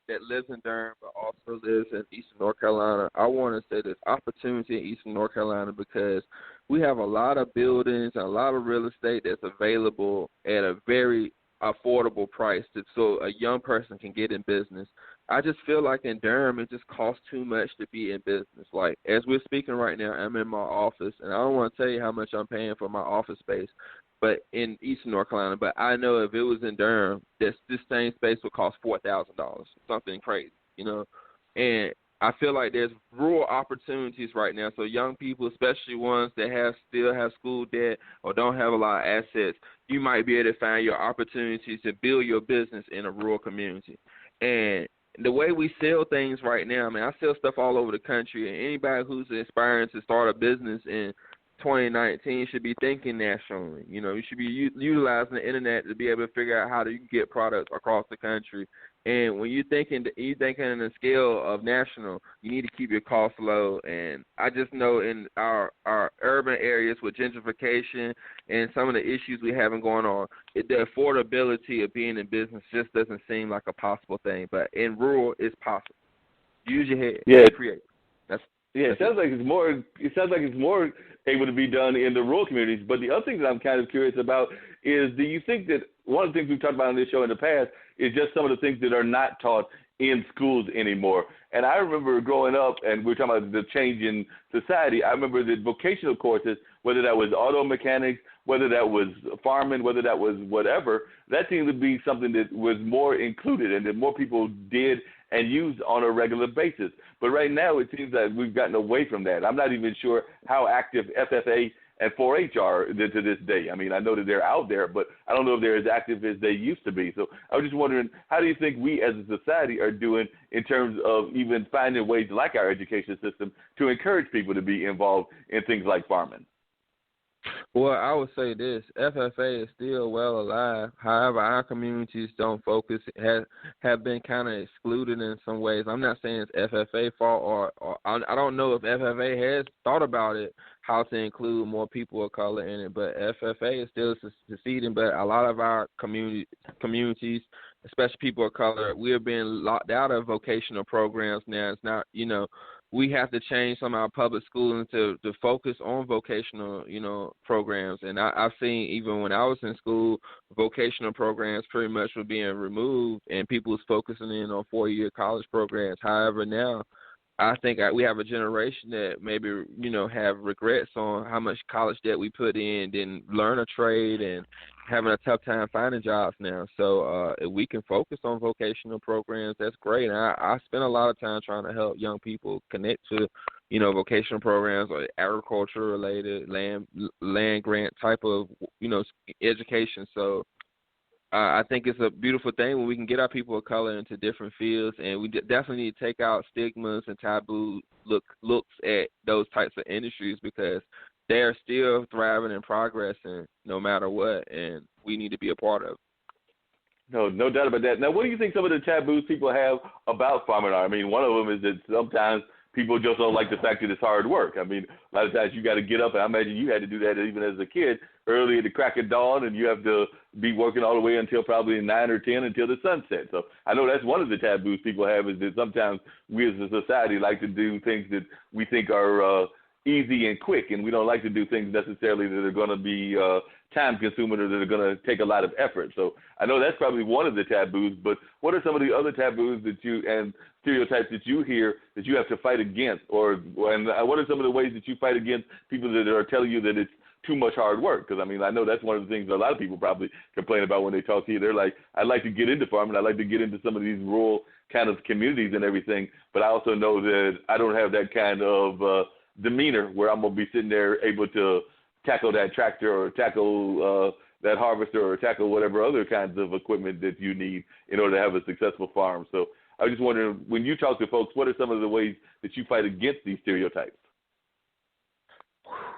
that lives in Durham but also lives in Eastern North Carolina, I want to say there's opportunity in Eastern North Carolina because we have a lot of buildings and a lot of real estate that's available at a very affordable price so a young person can get in business. I just feel like in Durham it just costs too much to be in business. Like, as we're speaking right now, I'm in my office, and I don't want to tell you how much I'm paying for my office space but in Eastern North Carolina, but I know if it was in Durham, this same space would cost $4,000, something crazy, and I feel like there's rural opportunities right now. So young people, especially ones that still have school debt or don't have a lot of assets, you might be able to find your opportunities to build your business in a rural community. And the way we sell things right now, I sell stuff all over the country, and anybody who's aspiring to start a business in 2019 should be thinking nationally. You should be utilizing the internet to be able to figure out how to get products across the country. And when you're thinking in the scale of national, you need to keep your costs low. And I just know in our urban areas with gentrification and some of the issues we have going on, the affordability of being in business just doesn't seem like a possible thing. But in rural, it's possible. Use your head.
Yeah.
Create.
It sounds like it's more able to be done in the rural communities. But the other thing that I'm kind of curious about is, do you think that one of the things we've talked about on this show in the past is just some of the things that are not taught in schools anymore? And I remember growing up, and we're talking about the change in society, I remember that vocational courses, whether that was auto mechanics, whether that was farming, whether that was whatever, that seemed to be something that was more included and that more people did and use on a regular basis. But right now it seems that we've gotten away from that. I'm not even sure how active FFA and 4-H are to this day. I mean, I know that they're out there, but I don't know if they're as active as they used to be. So I was just wondering, how do you think we as a society are doing in terms of even finding ways like our education system to encourage people to be involved in things like farming?
Well, I would say this: FFA is still well alive. However, our communities don't focus, have been kind of excluded in some ways. I'm not saying it's FFA fault, or I don't know if FFA has thought about it, how to include more people of color in it. But FFA is still succeeding. But a lot of our communities, especially people of color, we are being locked out of vocational programs now. It's not, we have to change some of our public schooling to focus on vocational, programs. And I've seen, even when I was in school, vocational programs pretty much were being removed and people was focusing in on 4-year college programs. However, now I think we have a generation that maybe, have regrets on how much college debt we put in, didn't learn a trade, and having a tough time finding jobs now. So if we can focus on vocational programs, that's great. And I spend a lot of time trying to help young people connect to, vocational programs or agriculture-related, land grant type of, education. So I think it's a beautiful thing when we can get our people of color into different fields, and we definitely need to take out stigmas and taboo looks at those types of industries, because they are still thriving and progressing no matter what, and we need to be a part of it.
No doubt about that. Now, what do you think some of the taboos people have about farming are? I mean, one of them is that sometimes people just don't like the fact that it's hard work. I mean, a lot of times you got to get up, and I imagine you had to do that even as a kid, early at the crack of dawn, and you have to be working all the way until probably 9 or 10 until the sun sets. So I know that's one of the taboos people have, is that sometimes we as a society like to do things that we think are easy and quick, and we don't like to do things necessarily that are going to be time-consuming or that are going to take a lot of effort. So I know that's probably one of the taboos, but what are some of the other taboos that and stereotypes that you hear that you have to fight against, and what are some of the ways that you fight against people that are telling you that it's too much hard work? Because, I mean, I know that's one of the things that a lot of people probably complain about when they talk to you. They're like, I'd like to get into farming. I'd like to get into some of these rural kind of communities and everything, but I also know that I don't have that kind of demeanor where I'm going to be sitting there able to tackle that tractor or tackle that harvester or tackle whatever other kinds of equipment that you need in order to have a successful farm. So I was just wondering, when you talk to folks, what are some of the ways that you fight against these stereotypes?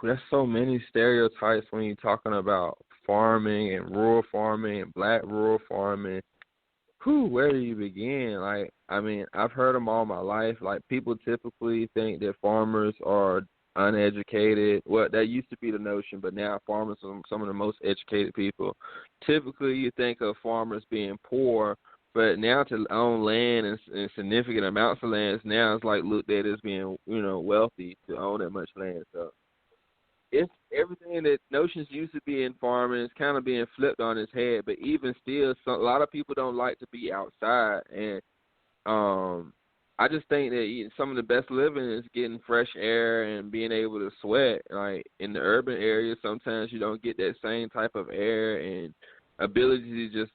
There's so many stereotypes when you're talking about farming and rural farming and black rural farming. Where do you begin? Like, I mean, I've heard them all my life. Like, people typically think that farmers are uneducated. Well, that used to be the notion, but now farmers are some of the most educated people. Typically, you think of farmers being poor, but now to own land and significant amounts of land, now it's like looked at as being, wealthy to own that much land. So it's everything that notions used to be in farming is kind of being flipped on its head. But even still, a lot of people don't like to be outside, and I just think that some of the best living is getting fresh air and being able to sweat. Like, in the urban areas, sometimes you don't get that same type of air and ability to just,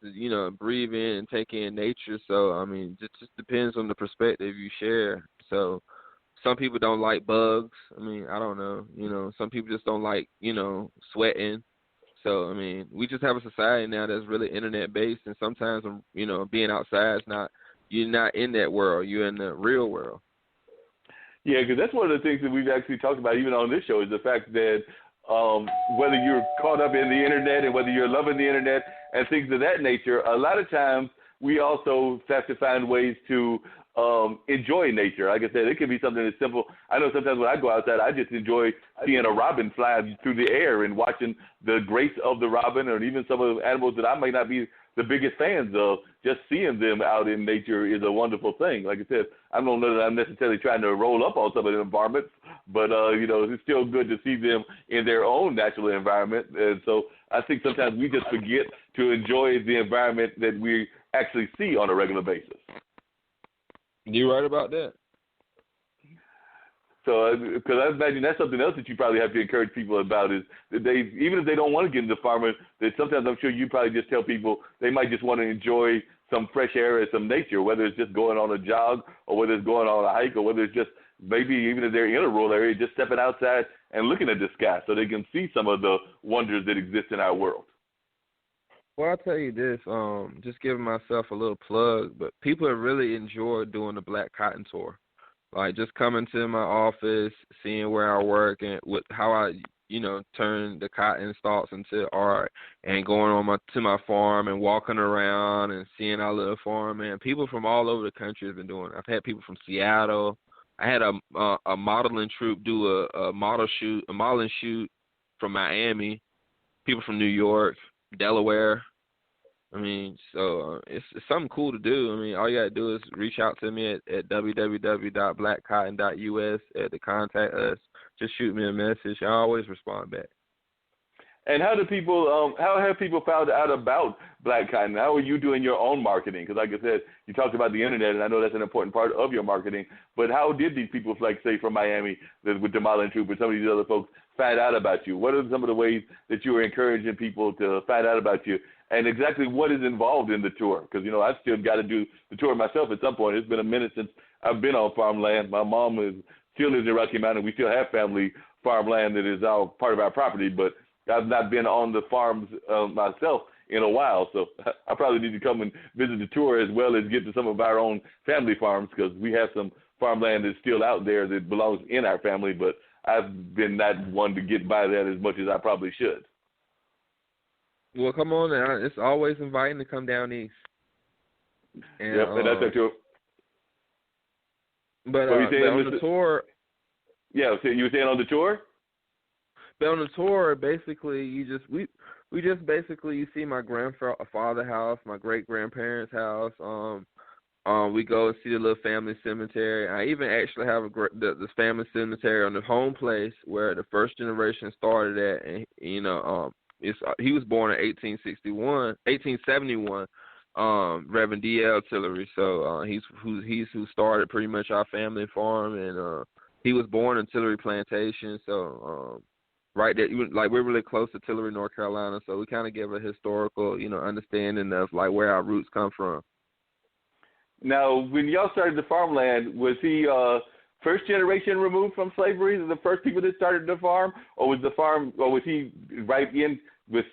breathe in and take in nature. So, I mean, it just depends on the perspective you share. So some people don't like bugs. I mean, I don't know. Some people just don't like, sweating. So, I mean, we just have a society now that's really internet-based, and sometimes, being outside is not, you're not in that world. You're in the real world.
Yeah, because that's one of the things that we've actually talked about even on this show, is the fact that whether you're caught up in the internet and whether you're loving the internet and things of that nature, a lot of times we also have to find ways to enjoy nature. Like I said, it can be something as simple. I know sometimes when I go outside, I just enjoy seeing a robin fly through the air and watching the grace of the robin, or even some of the animals that I may not be the biggest fans of. Just seeing them out in nature is a wonderful thing. Like I said, I don't know that I'm necessarily trying to roll up on some of the environments, but it's still good to see them in their own natural environment. And so I think sometimes we just forget to enjoy the environment that we actually see on a regular basis.
You're right about that.
So, because I imagine that's something else that you probably have to encourage people about, is that they, even if they don't want to get into farming, that sometimes I'm sure you probably just tell people they might just want to enjoy some fresh air and some nature, whether it's just going on a jog or whether it's going on a hike or whether it's just maybe even if they're in a rural area, just stepping outside and looking at the sky so they can see some of the wonders that exist in our world.
Well, I'll tell you this, just giving myself a little plug, but people have really enjoyed doing the Black Cotton Tour. Like just coming to my office, seeing where I work and how I, turn the cotton stalks into art and going on to my farm and walking around and seeing our little farm. And people from all over the country have been doing it. I've had people from Seattle. I had a modeling troupe do a modeling shoot from Miami. People from New York, Delaware. I mean, so it's something cool to do. I mean, all you got to do is reach out to me at www.blackcotton.us to contact us. Just shoot me a message. I always respond back.
And how have people found out about Black Cotton? How are you doing your own marketing? Because like I said, you talked about the internet, and I know that's an important part of your marketing. But how did these people, like say from Miami, with the modeling troupe, and some of these other folks, find out about you? What are some of the ways that you are encouraging people to find out about you? And exactly what is involved in the tour? Because, I've still got to do the tour myself at some point. It's been a minute since I've been on farmland. My mom still lives in Rocky Mountain. We still have family farmland that is part of our property, but I've not been on the farms myself in a while. So I probably need to come and visit the tour as well as get to some of our own family farms because we have some farmland that's still out there that belongs in our family, but I've been not one to get by that as much as I probably should.
Well, come on now. It's always inviting to come down east. And,
and that's true.
But on the tour...
Yeah, so you were saying on the tour?
But on the tour, basically, you see my grandfather house, my great-grandparents' house. We go and see the little family cemetery. I even actually have the family cemetery on the home place where the first generation started at, and he was born in 1871, Reverend D.L. Tillery. So he's who started pretty much our family farm, and he was born in Tillery Plantation. So right there, we're really close to Tillery, North Carolina. So we kind of give a historical, understanding of like where our roots come from.
Now, when y'all started the farmland, was he first generation removed from slavery? The first people that started the farm, or was he right in with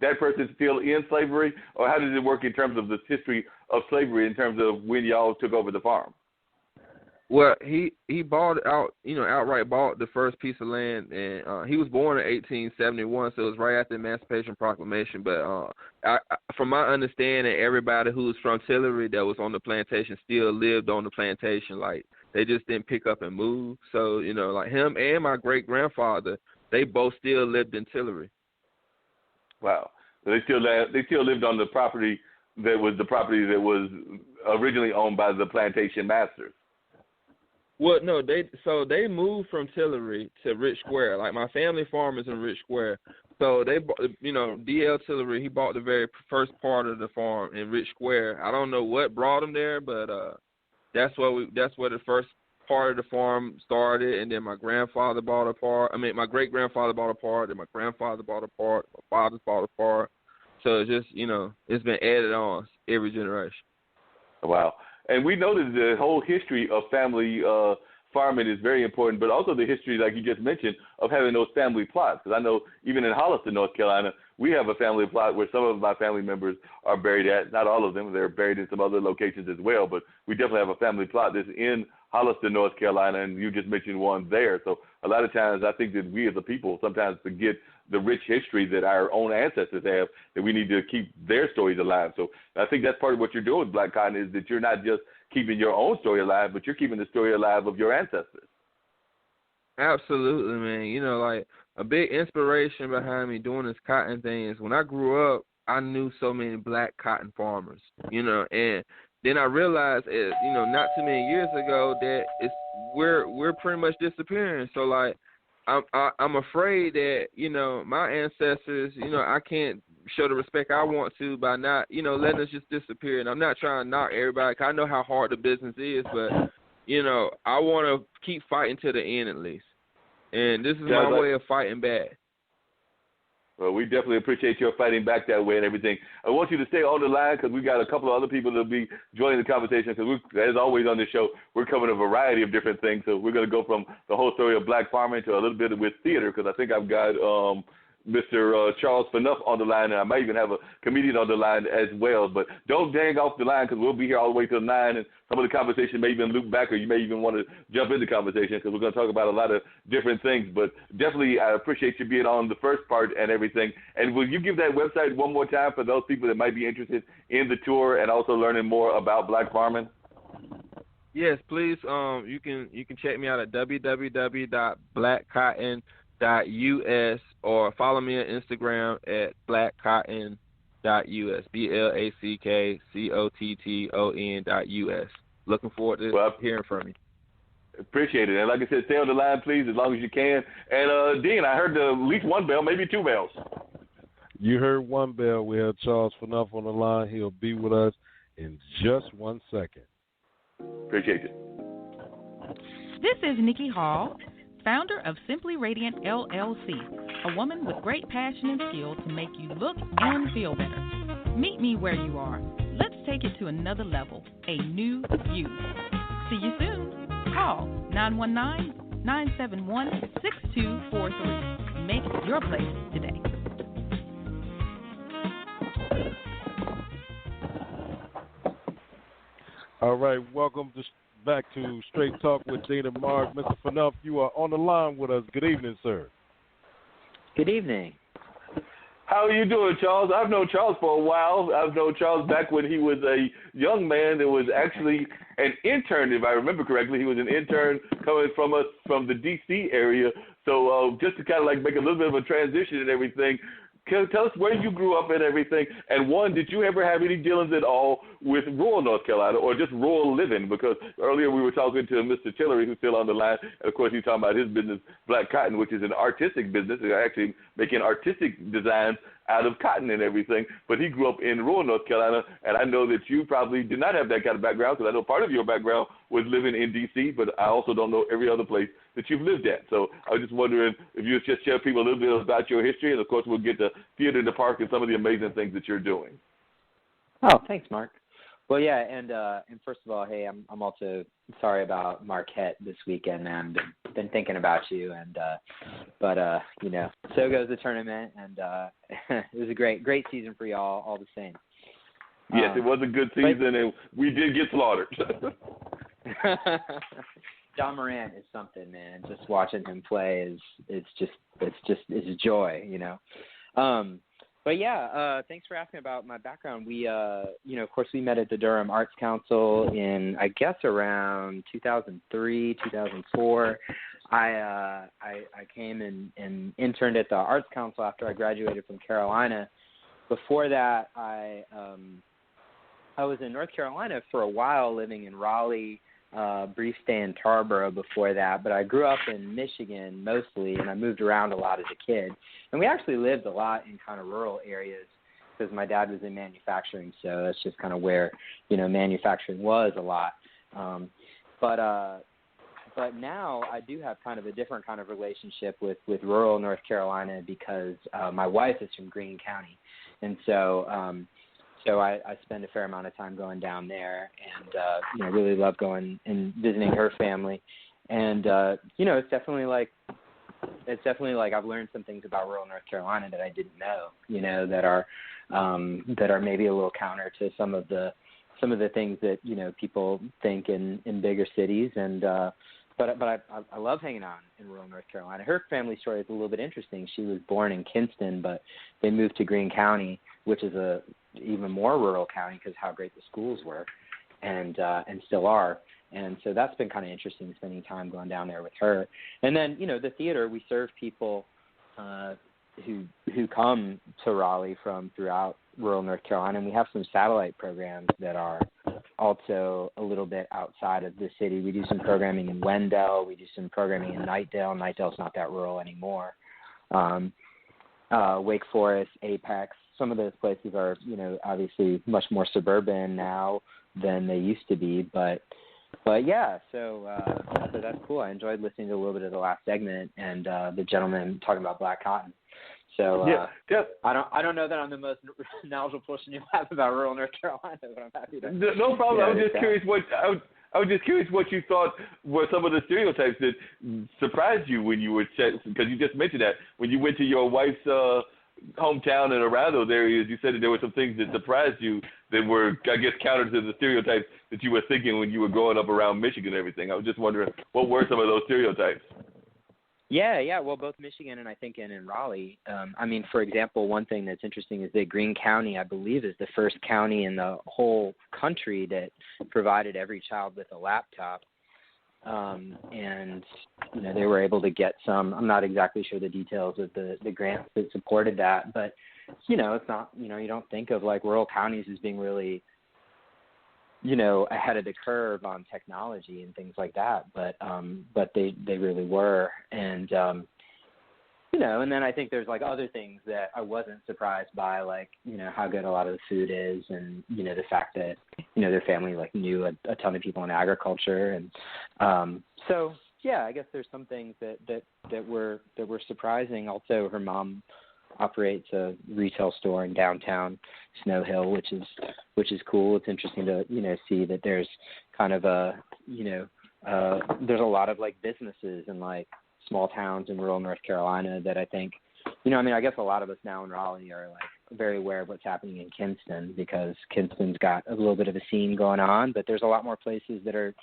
that person still in slavery, or how did it work in terms of the history of slavery in terms of when y'all took over the farm?
Well, he bought out, outright bought the first piece of land, and he was born in 1871, so it was right after the Emancipation Proclamation. But from my understanding, everybody who was from Tillery that was on the plantation still lived on the plantation. Like, they just didn't pick up and move. So, like him and my great-grandfather, they both still lived in Tillery. Wow.
So they still lived on the property that was originally owned by the plantation masters.
Well, no, they moved from Tillery to Rich Square. Like, my family farm is in Rich Square. So they, D.L. Tillery, he bought the very first part of the farm in Rich Square. I don't know what brought him there, but that's where the first part of the farm started. And then my grandfather bought a part. My great-grandfather bought a part. Then my grandfather bought a part. My father bought a part. So it's just, it's been added on every generation.
Wow. And we know that the whole history of family farming is very important, but also the history, like you just mentioned, of having those family plots. Because I know even in Holliston, North Carolina, we have a family plot where some of my family members are buried at. Not all of them. They're buried in some other locations as well, but we definitely have a family plot that's in Holliston, North Carolina, and you just mentioned one there. So a lot of times I think that we as a people sometimes forget the rich history that our own ancestors have, that we need to keep their stories alive. So I think that's part of what you're doing with Black Cotton, is that you're not just keeping your own story alive, but you're keeping the story alive of your ancestors.
Absolutely, man. Like a big inspiration behind me doing this cotton thing is when I grew up, I knew so many black cotton farmers, and then I realized, not too many years ago that we're pretty much disappearing. So like, I'm afraid that, my ancestors, I can't show the respect I want to by not, letting us just disappear. And I'm not trying to knock everybody, 'cause I know how hard the business is, but, I want to keep fighting to the end at least. And this is my way of fighting back.
Well, we definitely appreciate your fighting back that way and everything. I want you to stay on the line because we got a couple of other people that will be joining the conversation because, as always on this show, we're covering a variety of different things. So we're going to go from the whole story of black farming to a little bit with theater because I think I've got Mr. Charles Fanuff on the line, and I might even have a comedian on the line as well. But don't hang off the line because we'll be here all the way till 9, and some of the conversation may even loop back, or you may even want to jump into conversation because we're going to talk about a lot of different things. But definitely, I appreciate you being on the first part and everything. And will you give that website one more time for those people that might be interested in the tour and also learning more about black farming?
Yes, please. You can check me out at www.blackcotton.us or follow me on Instagram at blackcotton.us, BLACKCOTTON.us. Looking forward to hearing from you.
Appreciate it. And like I said, stay on the line, please, as long as you can. And, Dean, I heard at least one bell, maybe two bells.
You heard one bell. We have Charles Fanuff on the line. He'll be with us in just 1 second.
Appreciate it.
This is Nikki Hall, founder of Simply Radiant LLC, a woman with great passion and skill to make you look and feel better. Meet me where you are. Let's take it to another level, a new you. See you soon. Call 919-971-6243. Make your place today.
All right, welcome back to Straight Talk with Dean and Mark. Mr. Fanuff, you are on the line with us. Good evening, sir.
Good evening.
How are you doing, Charles? I've known Charles for a while. I've known Charles back when he was a young man that was actually an intern, if I remember correctly. He was an intern coming from us from the D.C. area. So just to kind of like make a little bit of a transition and everything, tell us where you grew up and everything. And one, did you ever have any dealings at all with rural North Carolina or just rural living? Because earlier we were talking to Mr. Tillery, who's still on the line. And, of course, he's talking about his business, Black Cotton, which is an artistic business. They're actually making artistic designs out of cotton and everything. But he grew up in rural North Carolina, and I know that you probably did not have that kind of background because I know part of your background was living in D.C., but I also don't know every other place that you've lived at. So I was just wondering if you would just share people a little bit about your history, and, of course, we'll get to Theater in the Park and some of the amazing things that you're doing.
Oh, thanks, Mark. Well, yeah, and first of all, hey, I'm also sorry about Marquette this weekend, man. Been thinking about you, and but you know, so goes the tournament, and it was a great season for y'all, all the same.
Yes, it was a good season, and we did get slaughtered.
John Morant is something, man. Just watching him play it's a joy, you know. But yeah, thanks for asking about my background. We, you know, of course, we met at the Durham Arts Council in, I guess, around 2003, 2004. I came and interned at the Arts Council after I graduated from Carolina. Before that, I was in North Carolina for a while, living in Raleigh. Brief stay in Tarboro before that, but I grew up in Michigan mostly, and I moved around a lot as a kid. And we actually lived a lot in kind of rural areas because my dad was in manufacturing, so that's just kind of where, you know, manufacturing was a lot. But now I do have kind of a different kind of relationship with rural North Carolina because my wife is from Greene County, and so I spend a fair amount of time going down there, and you know, really love going and visiting her family. And you know, it's definitely like I've learned some things about rural North Carolina that I didn't know. You know, that are maybe a little counter to some of the things that, you know, people think in bigger cities. And but I love hanging out in rural North Carolina. Her family story is a little bit interesting. She was born in Kinston, but they moved to Greene County, which is a even more rural county because how great the schools were, and still are. And so that's been kind of interesting, spending time going down there with her. And then, you know, the theater, we serve people who come to Raleigh from throughout rural North Carolina, and we have some satellite programs that are also a little bit outside of the city. We do some programming in Wendell. We do some programming in Knightdale. Knightdale's not that rural anymore. Wake Forest, Apex. Some of those places are, you know, obviously much more suburban now than they used to be. But yeah, so that's cool. I enjoyed listening to a little bit of the last segment and the gentleman talking about Black Cotton. So
yeah.
I don't know that I'm the most knowledgeable person you have about rural North Carolina, but I'm happy to.
No problem. I was just curious I was just curious what you thought were some of the stereotypes that surprised you when you were because you just mentioned that when you went to your wife's hometown and around those areas, you said that there were some things that surprised you that were, I guess, counter to the stereotypes that you were thinking when you were growing up around Michigan and everything. I was just wondering what were some of those stereotypes.
Yeah. Well, both Michigan and I think in Raleigh. I mean, for example, one thing that's interesting is that Greene County, I believe, is the first county in the whole country that provided every child with a laptop. And, you know, they were able to get some, I'm not exactly sure the details of the grants that supported that, but, you know, it's not, you know, you don't think of like rural counties as being really, you know, ahead of the curve on technology and things like that, but they really were. And, you know, and then I think there's like other things that I wasn't surprised by, like, you know, how good a lot of the food is, and, you know, the fact that, you know, their family like knew a ton of people in agriculture. And so, yeah, I guess there's some things that were surprising. Also, her mom operates a retail store in downtown Snow Hill, which is cool. It's interesting to, you know, see that there's kind of a, you know, there's a lot of like businesses in like small towns in rural North Carolina that I think, you know, I mean, I guess a lot of us now in Raleigh are like very aware of what's happening in Kinston, because Kinston's got a little bit of a scene going on, but there's a lot more places that are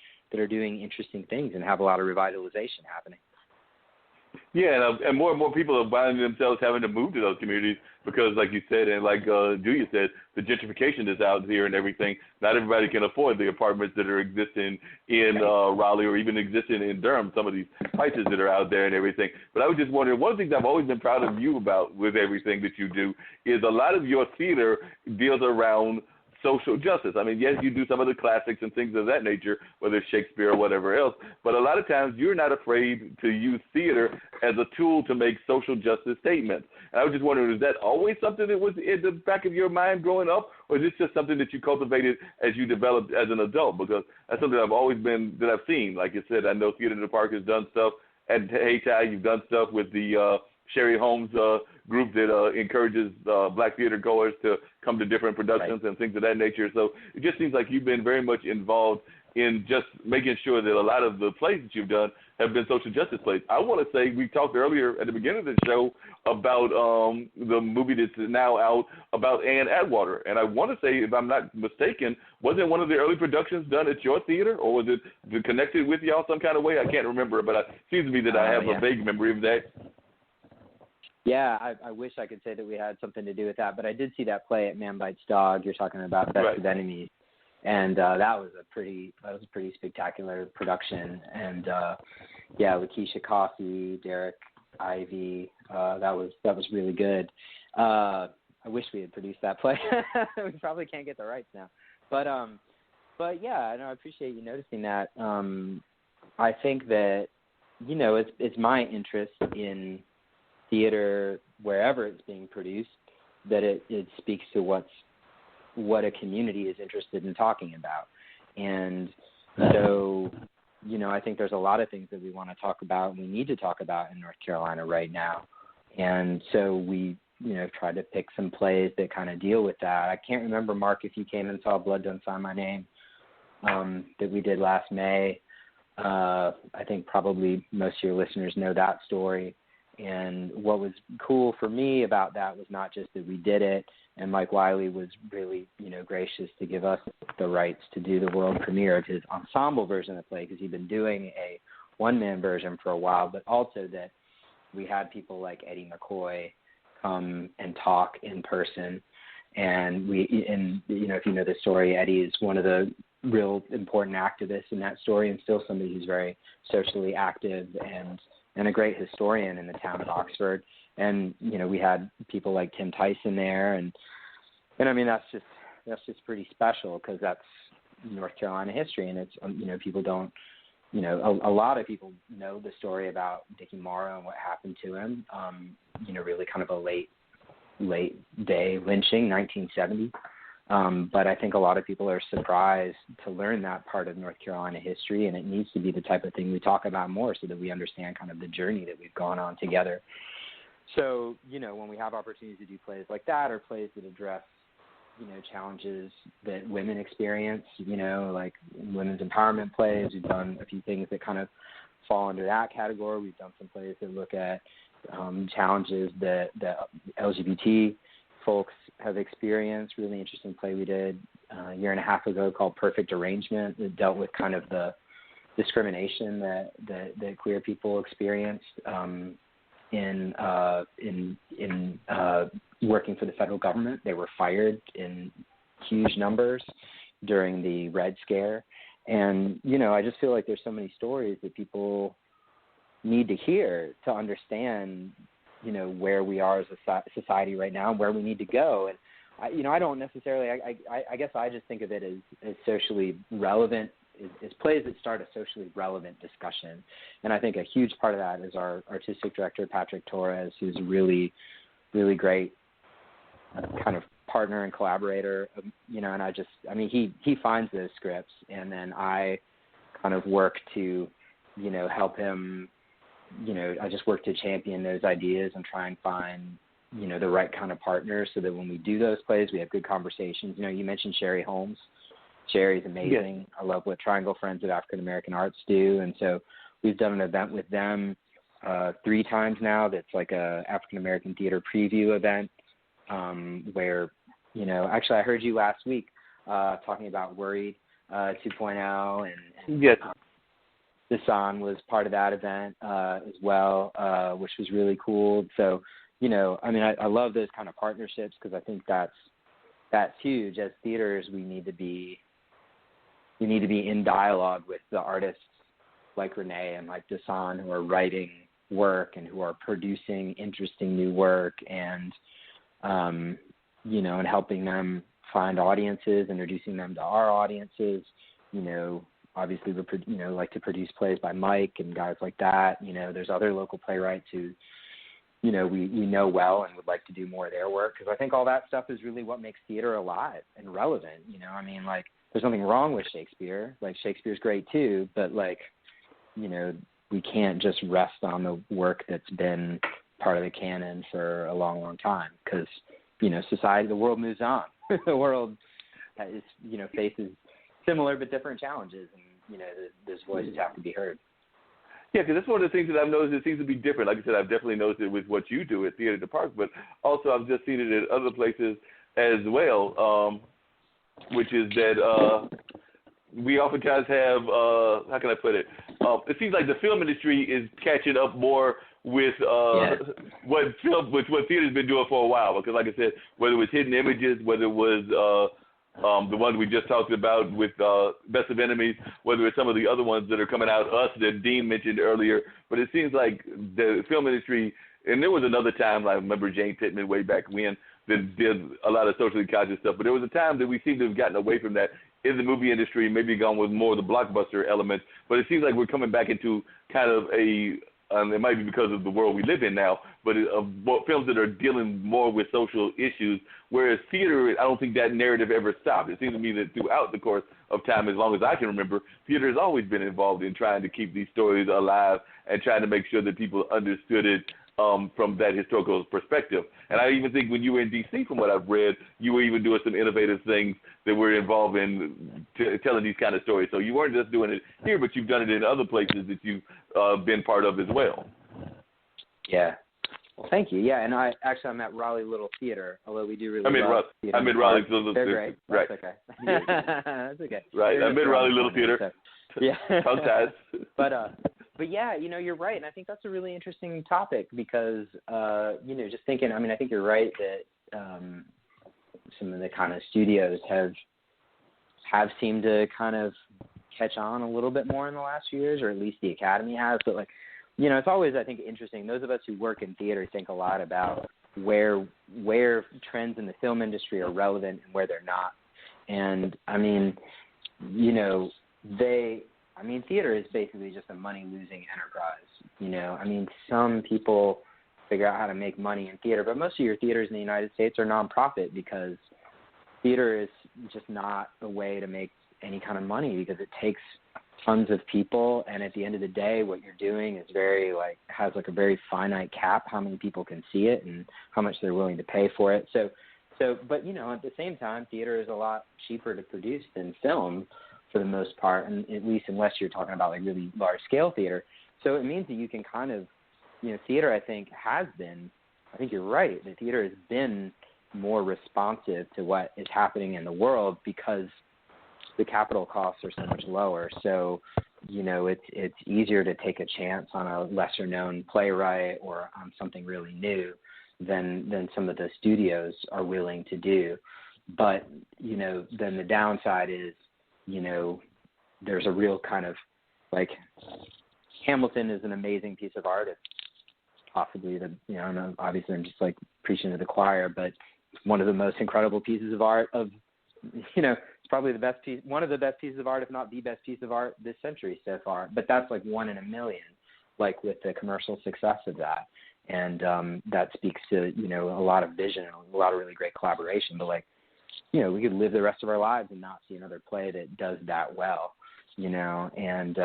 doing interesting things and have a lot of revitalization happening.
Yeah, and more people are finding themselves having to move to those communities because, like you said, and like Julia said, the gentrification is out here and everything. Not everybody can afford the apartments that are existing in Raleigh or even existing in Durham, some of these prices that are out there and everything. But I was just wondering, one of the things I've always been proud of you about with everything that you do is a lot of your theater deals around social justice. I mean, yes, you do some of the classics and things of that nature, whether it's Shakespeare or whatever else, but a lot of times you're not afraid to use theater as a tool to make social justice statements. And I was just wondering, is that always something that was in the back of your mind growing up, or is this just something that you cultivated as you developed as an adult? Because that's something I've seen. Like you said, I know Theater in the Park has done stuff. At Hey Ty, you've done stuff with the Sherry Holmes group that encourages black theater goers to come to different productions and things of that nature. So it just seems like you've been very much involved in just making sure that a lot of the plays that you've done have been social justice plays. I want to say we talked earlier at the beginning of the show about the movie that's now out about Ann Atwater. And I want to say, if I'm not mistaken, wasn't one of the early productions done at your theater, or was it connected with y'all some kind of way? I can't remember, but it seems to me that I have a vague memory of that.
Yeah, I wish I could say that we had something to do with that, but I did see that play at Man Bites Dog. You're talking about Best of Enemies, and that was a pretty spectacular production. And Lakeisha Coffey, Derek Ivey, that was really good. I wish we had produced that play. We probably can't get the rights now, but yeah, I appreciate you noticing that. I think that, you know, it's my interest in theater, wherever it's being produced, that it speaks to what a community is interested in talking about. And so, you know, I think there's a lot of things that we want to talk about and we need to talk about in North Carolina right now. And so we, you know, try to pick some plays that kind of deal with that. I can't remember, Mark, if you came and saw Blood Don't Sign My Name that we did last May. I think probably most of your listeners know that story. And what was cool for me about that was not just that we did it, and Mike Wiley was really, you know, gracious to give us the rights to do the world premiere of his ensemble version of the play, because he'd been doing a one-man version for a while, but also that we had people like Eddie McCoy come and talk in person. And you know, if you know the story, Eddie is one of the real important activists in that story, and still somebody who's very socially active and a great historian in the town of Oxford. And, you know, we had people like Tim Tyson there, and I mean, that's just pretty special, because that's North Carolina history, and it's, you know, people don't, you know, a lot of people know the story about Dickie Morrow and what happened to him, you know, really kind of a late day lynching, 1970. But I think a lot of people are surprised to learn that part of North Carolina history, and it needs to be the type of thing we talk about more so that we understand kind of the journey that we've gone on together. So, when we have opportunities to do plays like that or plays that address, challenges that women experience, like women's empowerment plays, we've done a few things that kind of fall under that category. We've done some plays that look at challenges that LGBT folks have experienced. Really interesting play we did a year and a half ago called Perfect Arrangement that dealt with kind of the discrimination that queer people experienced in working for the federal government. They were fired in huge numbers during the Red Scare. And, I just feel like there's so many stories that people need to hear to understand, where we are as a society right now and where we need to go. And, I don't necessarily, I guess I just think of it as socially relevant, is plays that start a socially relevant discussion. And I think a huge part of that is our artistic director, Patrick Torres, who's a really, really great kind of partner and collaborator, and he finds those scripts, and then I kind of work to, help him, I just work to champion those ideas and try and find, the right kind of partners so that when we do those plays, we have good conversations. You mentioned Sherry Holmes. Sherry's amazing. Yeah. I love what Triangle Friends of African American Arts do, and so we've done an event with them 3 times now that's like a African American theater preview event, where, actually I heard you last week talking about Worried 2.0, and
yes.
Dasan was part of that event as well, which was really cool. So, I love those kind of partnerships because I think that's huge. As theaters, we need to be in dialogue with the artists like Renee and like Dasan who are writing work and who are producing interesting new work and and helping them find audiences, introducing them to our audiences. Obviously we like to produce plays by Mike and guys like that. There's other local playwrights who, we know well and would like to do more of their work, because I think all that stuff is really what makes theater alive and relevant. There's nothing wrong with Shakespeare. Like, Shakespeare's great too, but we can't just rest on the work that's been part of the canon for a long, long time, because, society, the world moves on. The world is, faces similar but different challenges, and, those voices have to be heard.
Yeah, because that's one of the things that I've noticed. It seems to be different. Like I said, I've definitely noticed it with what you do at Theater at the Park, but also I've just seen it at other places as well, which is that we oftentimes have, how can I put it? It seems like the film industry is catching up more with what theater's been doing for a while. Because, like I said, whether it was Hidden Images, whether it was the ones we just talked about with Best of Enemies, whether it's some of the other ones that are coming out, Us, that Dean mentioned earlier. But it seems like the film industry, and there was another time, I remember Jane Pittman way back when, that did a lot of socially conscious stuff. But there was a time that we seem to have gotten away from that in the movie industry, maybe gone with more of the blockbuster elements. But it seems like we're coming back into kind of a it might be because of the world we live in now, but films that are dealing more with social issues, whereas theater, I don't think that narrative ever stopped. It seems to me that throughout the course of time, as long as I can remember, theater has always been involved in trying to keep these stories alive and trying to make sure that people understood it from that historical perspective. And I even think when you were in D.C., from what I've read, you were even doing some innovative things that were involved in telling these kind of stories. So you weren't just doing it here, but you've done it in other places that you've been part of as well.
Yeah. Well, thank you. Yeah, and I'm at Raleigh Little Theater, although we do really love theater.
I'm in Raleigh Little Theater.
They're great.
Right.
That's okay. That's okay.
Right. I'm in Raleigh Little Theater.
So, yeah.
Sometimes.
But yeah, you're right, and I think that's a really interesting topic because, just thinking, I think you're right that some of the kind of studios have seemed to kind of catch on a little bit more in the last few years, or at least the Academy has. But it's always, I think, interesting. Those of us who work in theater think a lot about where trends in the film industry are relevant and where they're not. And theater is basically just a money-losing enterprise. Some people figure out how to make money in theater, but most of your theaters in the United States are nonprofit because theater is just not a way to make any kind of money because it takes tons of people, and at the end of the day, what you're doing is has a very finite cap, how many people can see it and how much they're willing to pay for it. So, but at the same time, theater is a lot cheaper to produce than film for the most part, and at least unless you're talking about really large scale theater. So it means that you can kind of, theater I think you're right, the theater has been more responsive to what is happening in the world because the capital costs are so much lower. So, it's easier to take a chance on a lesser known playwright or on something really new than some of the studios are willing to do. But, then the downside is, there's a real kind of Hamilton is an amazing piece of art. It's possibly obviously I'm just preaching to the choir, but it's one of the most incredible pieces of art it's probably the best piece, one of the best pieces of art, if not the best piece of art this century so far. But that's one in a million, with the commercial success of that. And that speaks to, a lot of vision, a lot of really great collaboration. But we could live the rest of our lives and not see another play that does that well, and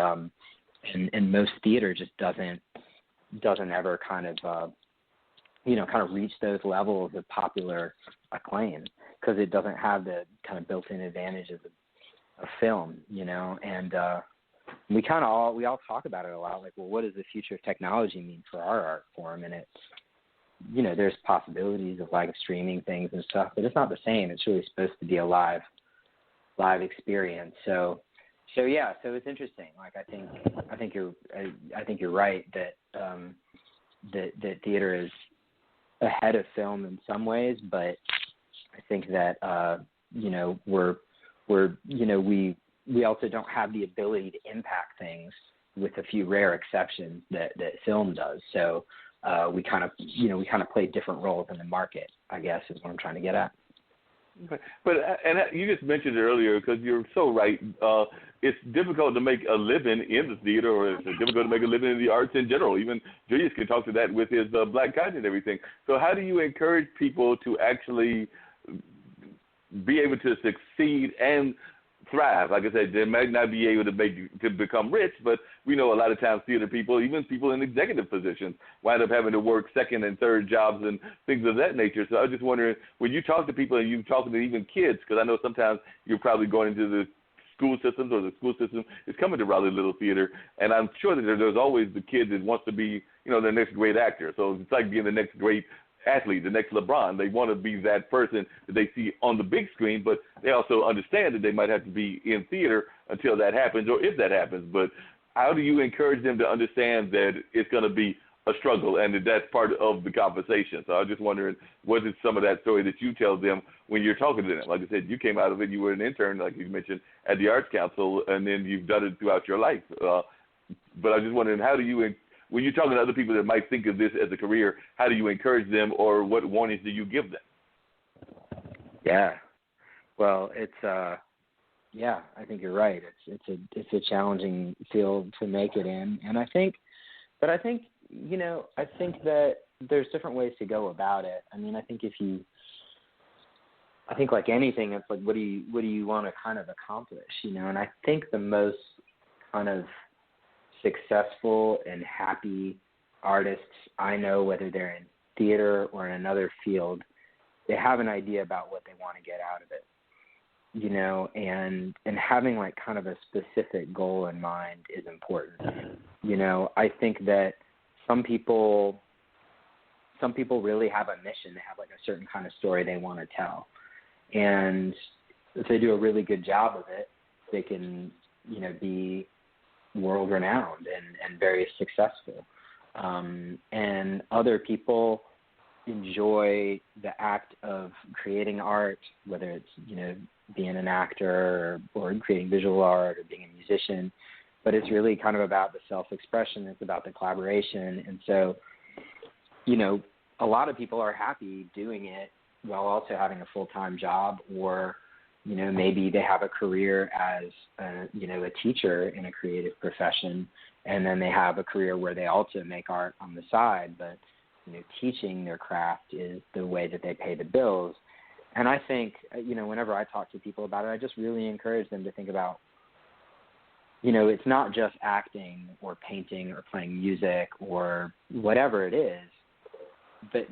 most theater just doesn't ever kind of reach those levels of popular acclaim because it doesn't have the kind of built-in advantages of film, and we all talk about it a lot, what does the future of technology mean for our art form? And it's, there's possibilities of streaming things and stuff, but it's not the same. It's really supposed to be a live experience. So it's interesting. I think you're right that that theater is ahead of film in some ways, but I think that we also don't have the ability to impact things with a few rare exceptions that film does. So we kind of play different roles in the market, I guess, is what I'm trying to get at.
Okay. But you just mentioned it earlier because you're so right. It's difficult to make a living in the theater, or it's difficult to make a living in the arts in general. Even Julius can talk to that with his black content and everything. So how do you encourage people to actually be able to succeed and thrive? Like I said, they might not be able to become rich, but we know a lot of times theater people, even people in executive positions, wind up having to work second and third jobs and things of that nature. So I was just wondering, when you talk to people and you talk to even kids, because I know sometimes you're probably going into the school systems, or the school system is coming to Raleigh Little Theater, and I'm sure that there's always the kid that wants to be, the next great actor. So it's like being the next great athlete, the next LeBron. They want to be that person that they see on the big screen, but they also understand that they might have to be in theater until that happens, or if that happens. But how do you encourage them to understand that it's going to be a struggle and that that's part of the conversation? So I was just wondering, what is some of that story that you tell them when you're talking to them? Like I said, you came out of it, you were an intern, like you mentioned, at the Arts Council, and then you've done it throughout your life. But I was just wondering, how do you, when you're talking to other people that might think of this as a career, how do you encourage them, or what warnings do you give them?
Yeah. Well, it's I think you're right. It's a challenging field to make it in, and I think that there's different ways to go about it. I mean, I think like anything, it's what do you want to kind of accomplish, And I think the most kind of successful and happy artists I know, whether they're in theater or in another field, they have an idea about what they want to get out of it, and having kind of a specific goal in mind is important. I think that some people really have a mission. They have a certain kind of story they want to tell, and if they do a really good job of it, they can be world renowned and very successful. And other people enjoy the act of creating art, whether it's being an actor or creating visual art or being a musician, but it's really kind of about the self-expression. It's about the collaboration. And so, a lot of people are happy doing it while also having a full-time job, or, maybe they have a career as, a teacher in a creative profession, and then they have a career where they also make art on the side, but, teaching their craft is the way that they pay the bills. And I think, whenever I talk to people about it, I just really encourage them to think about it's not just acting or painting or playing music or whatever it is, but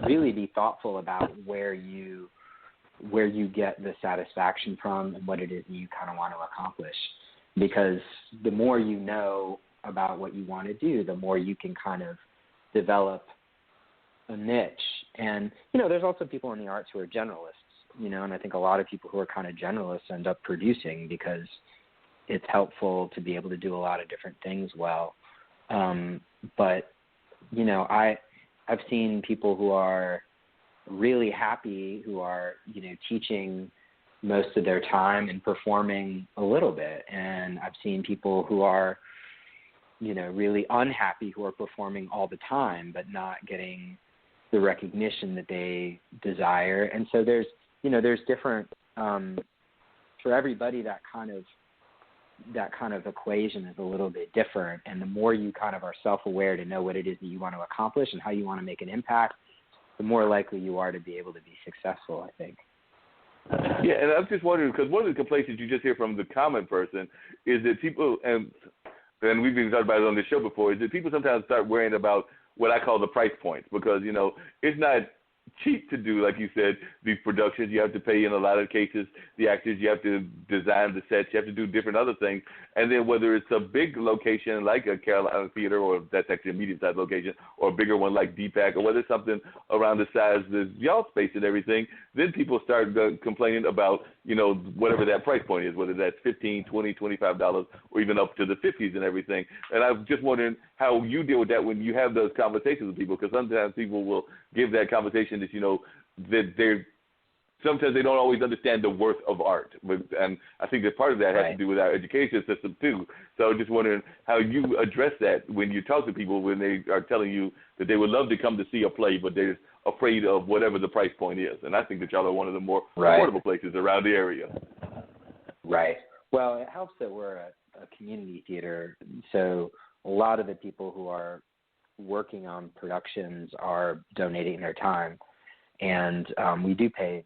really be thoughtful about where you get the satisfaction from and what it is you kind of want to accomplish. Because the more you know about what you want to do, the more you can kind of develop a niche. And, there's also people in the arts who are generalists, and I think a lot of people who are kind of generalists end up producing because it's helpful to be able to do a lot of different things well. But, I've seen people who are really happy, who are, teaching most of their time and performing a little bit. And I've seen people who are, really unhappy, who are performing all the time, but not getting the recognition that they desire. And so there's different, for everybody, that kind of equation is a little bit different. And the more you kind of are self-aware to know what it is that you want to accomplish and how you want to make an impact, the more likely you are to be able to be successful, I think.
Yeah, and I'm just wondering, because one of the complaints that you just hear from the common person is that people, and we've been talking about it on this show before, is that people sometimes start worrying about what I call the price points, because, it's not cheap to do, like you said, these productions. You have to pay, in a lot of cases, the actors. You have to design the sets. You have to do different other things. And then whether it's a big location like a Carolina Theater, or that's actually a medium-sized location, or a bigger one like DPAC, or whether it's something around the size of y'all space and everything, then people start complaining about, whatever that price point is, whether that's $15, $20, $25, or even up to the 50s and everything. And I'm just wondering how you deal with that when you have those conversations with people, because sometimes people will give that conversation that, that they're sometimes they don't always understand the worth of art. And I think that part of that has to do with our education system too. So I'm just wondering how you address that when you talk to people, when they are telling you that they would love to come to see a play, but they're afraid of whatever the price point is. And I think that y'all are one of the more affordable places around the area.
Right. Well, it helps that we're a community theater. So a lot of the people who are working on productions are donating their time. And we do pay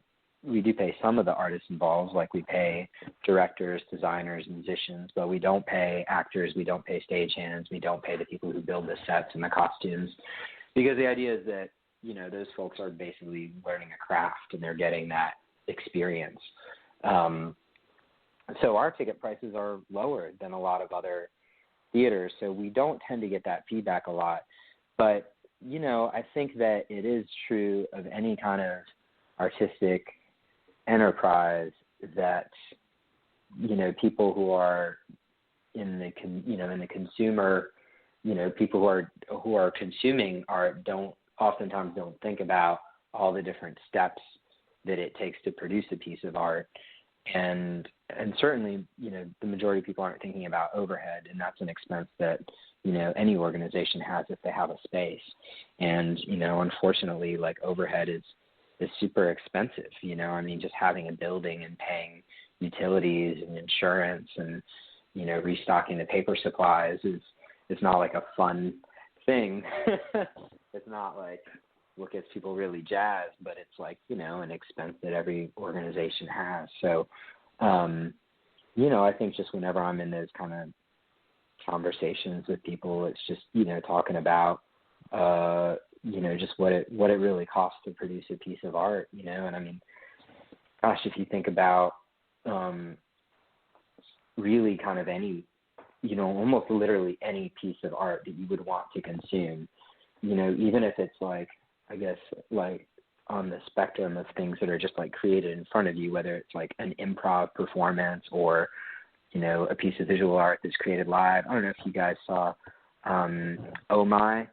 some of the artists involved, like we pay directors, designers, musicians, but we don't pay actors, we don't pay stagehands, we don't pay the people who build the sets and the costumes, because the idea is that, those folks are basically learning a craft and they're getting that experience. So our ticket prices are lower than a lot of other theaters, so we don't tend to get that feedback a lot. But, I think that it is true of any kind of artistic enterprise that, people who are in the consumer, people who are consuming art oftentimes don't think about all the different steps that it takes to produce a piece of art. And certainly, the majority of people aren't thinking about overhead, and that's an expense that, any organization has if they have a space. And, unfortunately, like, overhead is super expensive, just having a building and paying utilities and insurance and, restocking the paper supplies is not like a fun thing. It's not like what gets people really jazzed, but it's like, an expense that every organization has. So, I think just whenever I'm in those kind of conversations with people, it's just, talking about, just what it really costs to produce a piece of art, and gosh, if you think about really kind of any, almost literally any piece of art that you would want to consume, even if it's like, I guess, like on the spectrum of things that are just like created in front of you, whether it's like an improv performance or, a piece of visual art that's created live. I don't know if you guys saw Oh My,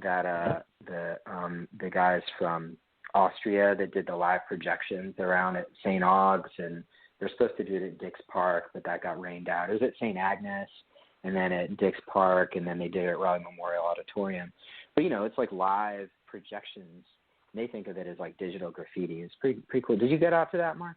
that the guys from Austria that did the live projections around at St. Aug's, and they're supposed to do it at Dick's Park, but that got rained out. It was at St. Agnes, and then at Dick's Park, and then they did it at Raleigh Memorial Auditorium. But, it's like live projections. They think of it as like digital graffiti. It's pretty cool. Did you get out to that, Mark?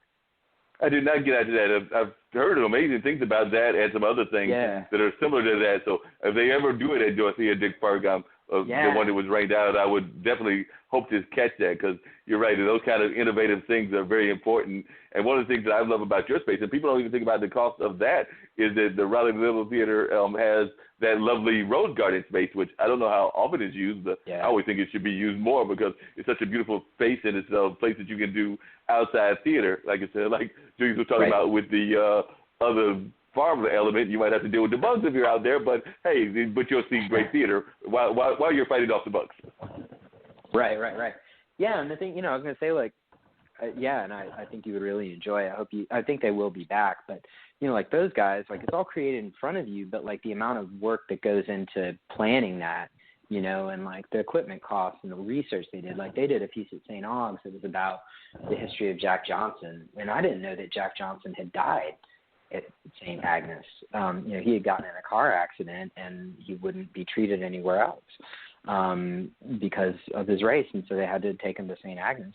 I did not get out to that. I've heard amazing things about that and some other things that are similar to that. So if they ever do it at Dorothea Dick Park, I'm the one that was rained out. I would definitely hope to catch that, because you're right. Those kind of innovative things are very important. And one of the things that I love about your space, and people don't even think about the cost of that, is that the Raleigh Little Theater has that lovely rose garden space, which I don't know how often it's used, but I always think it should be used more, because it's such a beautiful space, and it's a place that you can do outside theater, like I said, like Julius was talking about with the other farm element. You might have to deal with the bugs if you're out there, but hey, but you'll see great theater while you're fighting off the bugs.
Right. Yeah, and the thing, I was going to say, like, and I think you would really enjoy it. I think they will be back, but, like those guys, like, it's all created in front of you, but, like, the amount of work that goes into planning that, and, like, the equipment costs and the research they did. Like, they did a piece at St. Aug's that was about the history of Jack Johnson, and I didn't know that Jack Johnson had died at St. Agnes. He had gotten in a car accident, and he wouldn't be treated anywhere else because of his race, and so they had to take him to St. Agnes.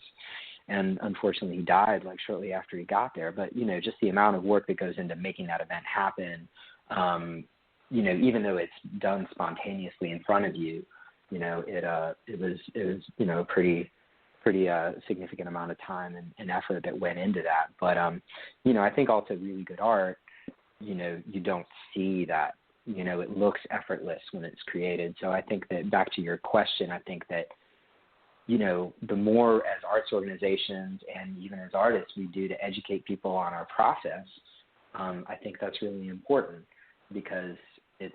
And unfortunately, he died like shortly after he got there. But just the amount of work that goes into making that event happen, even though it's done spontaneously in front of you, it was a pretty significant amount of time and effort that went into that. But I think also really good art, you don't see that. It looks effortless when it's created. So I think that, back to your question, I think that the more as arts organizations and even as artists we do to educate people on our process, I think that's really important, because it's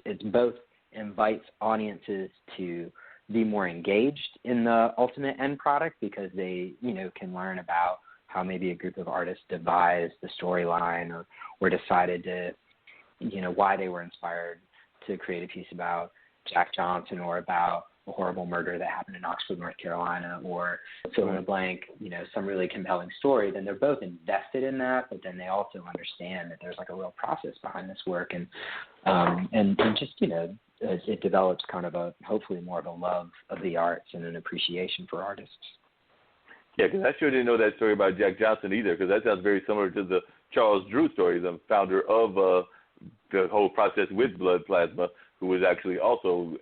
it's both invites audiences to be more engaged in the ultimate end product, because they can learn about how maybe a group of artists devised the storyline or decided to why they were inspired to create a piece about Jack Johnson or about a horrible murder that happened in Oxford, North Carolina, or fill in the blank, some really compelling story. Then they're both invested in that, but then they also understand that there's like a real process behind this work, and just it develops kind of hopefully more of a love of the arts and an appreciation for artists.
Yeah, because I sure didn't know that story about Jack Johnson either, because that sounds very similar to the Charles Drew story, the founder of the whole process with blood plasma, who was actually also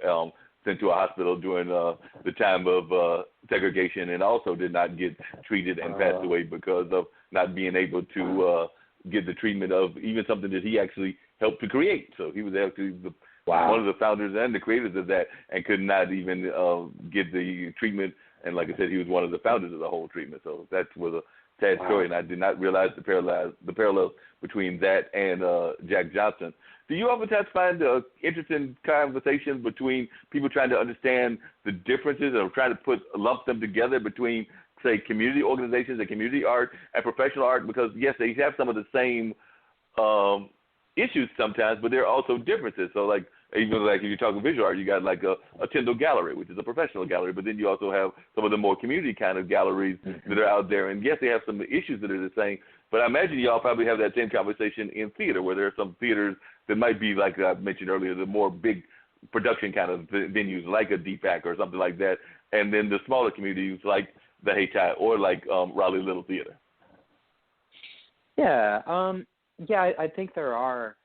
sent to a hospital during the time of segregation, and also did not get treated and passed away because of not being able to get the treatment of even something that he actually helped to create. So he was actually one of the founders and the creators of that, and could not even get the treatment. And like I said, he was one of the founders of the whole treatment. So that was a sad story, and I did not realize the parallels between that and Jack Johnson. Do you oftentimes find interesting conversations between people trying to understand the differences, or trying to lump them together between, say, community organizations and community art and professional art? Because, yes, they have some of the same issues sometimes, but there are also differences. So, like, even like if you're talking visual art, you got like a Tyndall gallery, which is a professional gallery, but then you also have some of the more community kind of galleries that are out there. And yes, they have some issues that are the same, but I imagine y'all probably have that same conversation in theater, where there are some theaters that might be, like I mentioned earlier, the more big production kind of venues, like a DPAC or something like that, and then the smaller communities like the Hayti or like Raleigh Little Theater.
Yeah, I think there are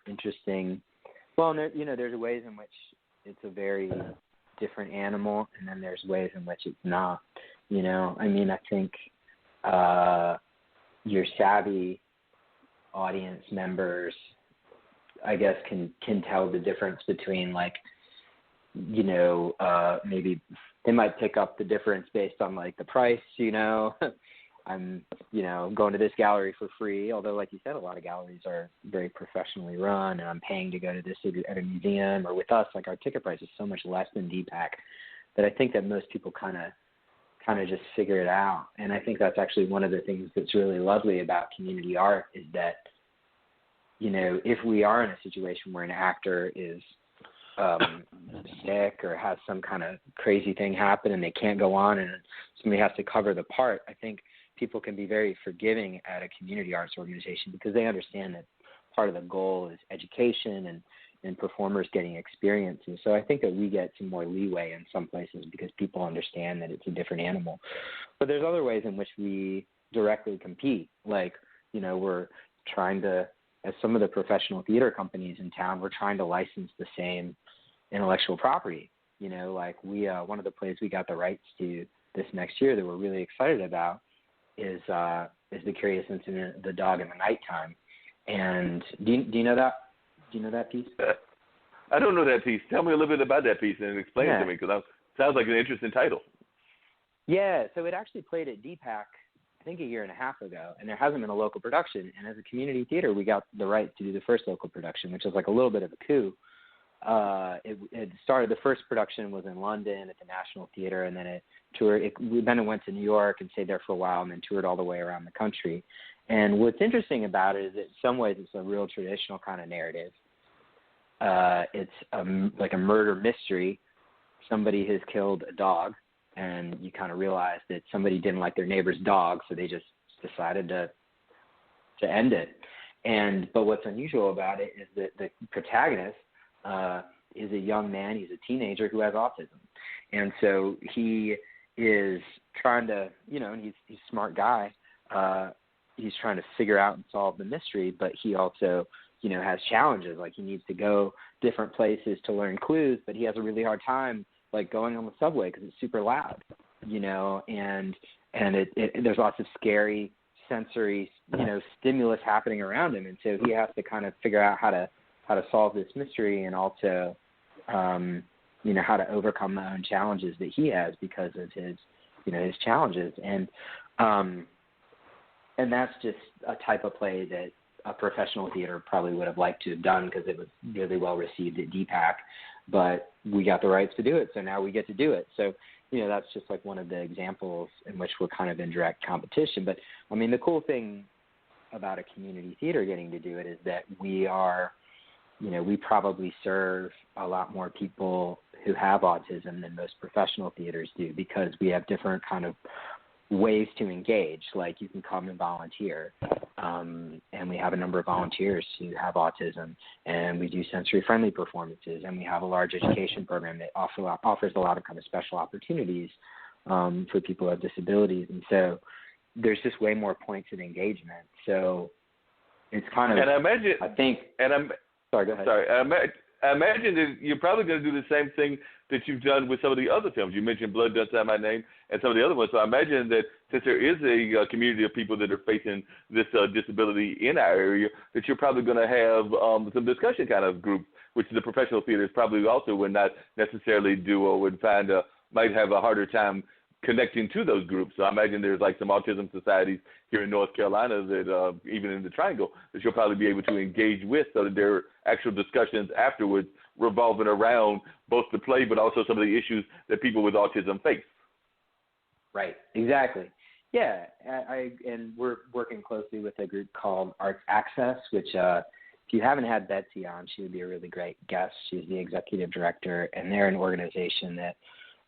interesting. Well, there's ways in which it's a very different animal, and then there's ways in which it's not. I think your savvy audience members, I guess, can tell the difference between, like, maybe they might pick up the difference based on, like, the price. I'm, going to this gallery for free, although, like you said, a lot of galleries are very professionally run, and I'm paying to go to this at a museum. Or with us, like, our ticket price is so much less than DPAC that I think that most people kind of just figure it out. And I think that's actually one of the things that's really lovely about community art, is that, if we are in a situation where an actor is sick or has some kind of crazy thing happen and they can't go on and somebody has to cover the part, I think people can be very forgiving at a community arts organization, because they understand that part of the goal is education and performers getting experiences. So I think that we get some more leeway in some places because people understand that it's a different animal. But there's other ways in which we directly compete. Like, we're trying to as some of the professional theater companies in town were trying to license the same intellectual property. You know, like we one of the plays we got the rights to this next year that we're really excited about is The Curious Incident of the Dog in the Nighttime. And do you know that? Do you know that piece?
I don't know that piece. Tell me a little bit about that piece and explain it to me, because it sounds like an interesting title.
Yeah, so it actually played at DPAC, I think a year and a half ago, and there hasn't been a local production. And as a community theater, we got the right to do the first local production, which was like a little bit of a coup. It started, the first production was in London at the National Theater, and then it toured. Then it went to New York and stayed there for a while, and then toured all the way around the country. And what's interesting about it is that in some ways it's a real traditional kind of narrative. It's like a murder mystery. Somebody has killed a dog, and you kind of realize that somebody didn't like their neighbor's dog, so they just decided to end it. But what's unusual about it is that the protagonist is a young man. He's a teenager who has autism, and so he is trying to, and he's a smart guy. He's trying to figure out and solve the mystery, but he also, has challenges. Like he needs to go different places to learn clues, but he has a really hard time like going on the subway because it's super loud, and there's lots of scary sensory, stimulus happening around him, and so he has to kind of figure out how to solve this mystery, and also, how to overcome the own challenges that he has because of his, his challenges, and that's just a type of play that a professional theater probably would have liked to have done because it was really well received at DPAC, but we got the rights to do it, so now we get to do it. So, that's just like one of the examples in which we're kind of in direct competition. But, I mean, the cool thing about a community theater getting to do it is that we are, we probably serve a lot more people who have autism than most professional theaters do, because we have different kind of ways to engage. Like you can come and volunteer, and we have a number of volunteers who have autism, and we do sensory-friendly performances, and we have a large education program that offers a lot of kind of special opportunities for people who have disabilities, and so there's just way more points of engagement. So it's kind of,
and I imagine,
sorry, go ahead.
Sorry, I imagine that you're probably going to do the same thing that you've done with some of the other films. You mentioned Blood Does Have My Name and some of the other ones. So I imagine that since there is a community of people that are facing this disability in our area, that you're probably going to have some discussion kind of group, which the professional theaters probably also would not necessarily do, or would find might have a harder time connecting to those groups. So I imagine there's like some autism societies here in North Carolina that even in the Triangle that you'll probably be able to engage with, so that there are actual discussions afterwards revolving around both the play but also some of the issues that people with autism face.
Right, exactly. Yeah, and we're working closely with a group called Arts Access, which if you haven't had Betsy on, she would be a really great guest. She's the executive director, and they're an organization that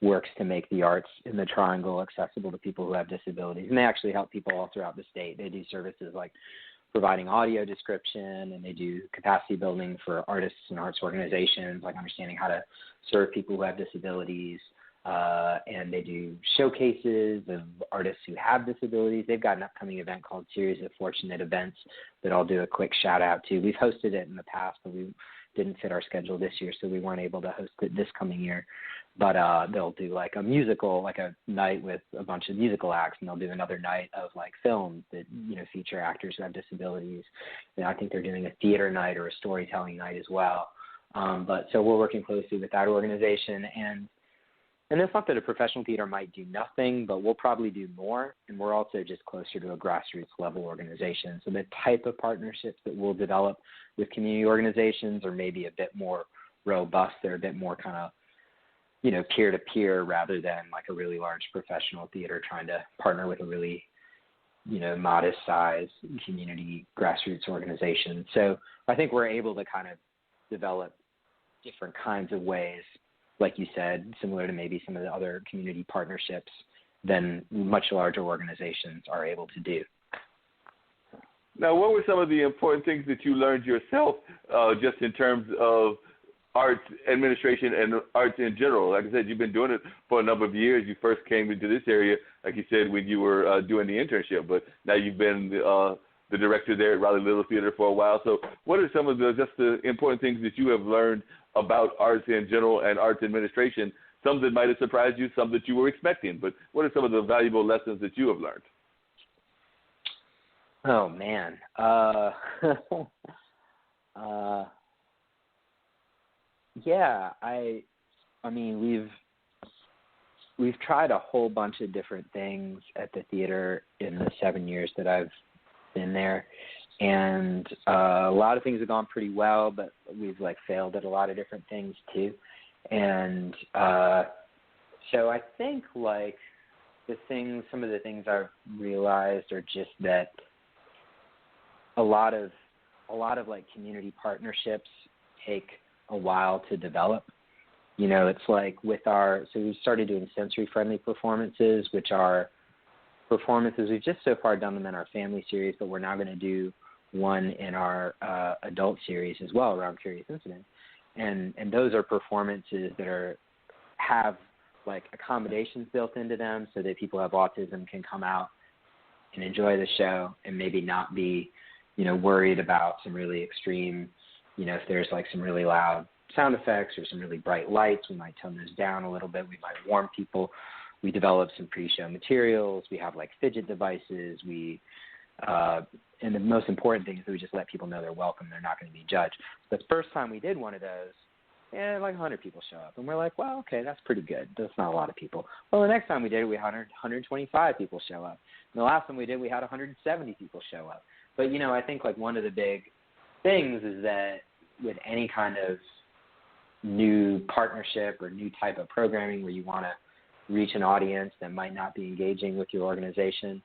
works to make the arts in the Triangle accessible to people who have disabilities. And they actually help people all throughout the state. They do services like providing audio description, and they do capacity building for artists and arts organizations, like understanding how to serve people who have disabilities. And they do showcases of artists who have disabilities. They've got an upcoming event called Series of Fortunate Events that I'll do a quick shout out to. We've hosted it in the past, but we didn't fit our schedule this year, so we weren't able to host it this coming year. But they'll do like a musical, like a night with a bunch of musical acts, and they'll do another night of like films that, feature actors who have disabilities. And I think they're doing a theater night or a storytelling night as well. But so we're working closely with that organization, and it's not that a professional theater might do nothing, but we'll probably do more, and we're also just closer to a grassroots level organization. So the type of partnerships that we'll develop with community organizations are maybe a bit more robust. They're a bit more kind of, peer-to-peer rather than like a really large professional theater trying to partner with a really, modest size community grassroots organization. So I think we're able to kind of develop different kinds of ways, like you said, similar to maybe some of the other community partnerships than much larger organizations are able to do.
Now, what were some of the important things that you learned yourself just in terms of arts administration and arts in general? Like I said, you've been doing it for a number of years. You first came into this area, like you said, when you were doing the internship, but now you've been the the director there at Raleigh Little Theater for a while. So what are some of the important things that you have learned about arts in general and arts administration? Some that might have surprised you, some that you were expecting. But what are some of the valuable lessons that you have learned?
Oh, man. Yeah, I mean, we've tried a whole bunch of different things at the theater in the 7 years that I've been there, and a lot of things have gone pretty well, but we've failed at a lot of different things too. And so I think some of the things I've realized are just that a lot of community partnerships take a while to develop. It's so we started doing sensory-friendly performances, which are performances. We've just so far done them in our family series, but we're now going to do one in our adult series as well around Curious Incident. And those are performances that have accommodations built into them so that people who have autism can come out and enjoy the show and maybe not be, worried about some really extreme, if there's some really loud sound effects or some really bright lights, we might tone those down a little bit. We might warn people. We develop some pre-show materials. We have fidget devices. And the most important thing is that we just let people know they're welcome. They're not going to be judged. The first time we did one of those, 100 people show up. And we're like, well, okay, that's pretty good. That's not a lot of people. Well, the next time we did it, we had 125 people show up. And the last time we did, we had 170 people show up. But, I think one of the big things is that with any kind of new partnership or new type of programming where you want to reach an audience that might not be engaging with your organization,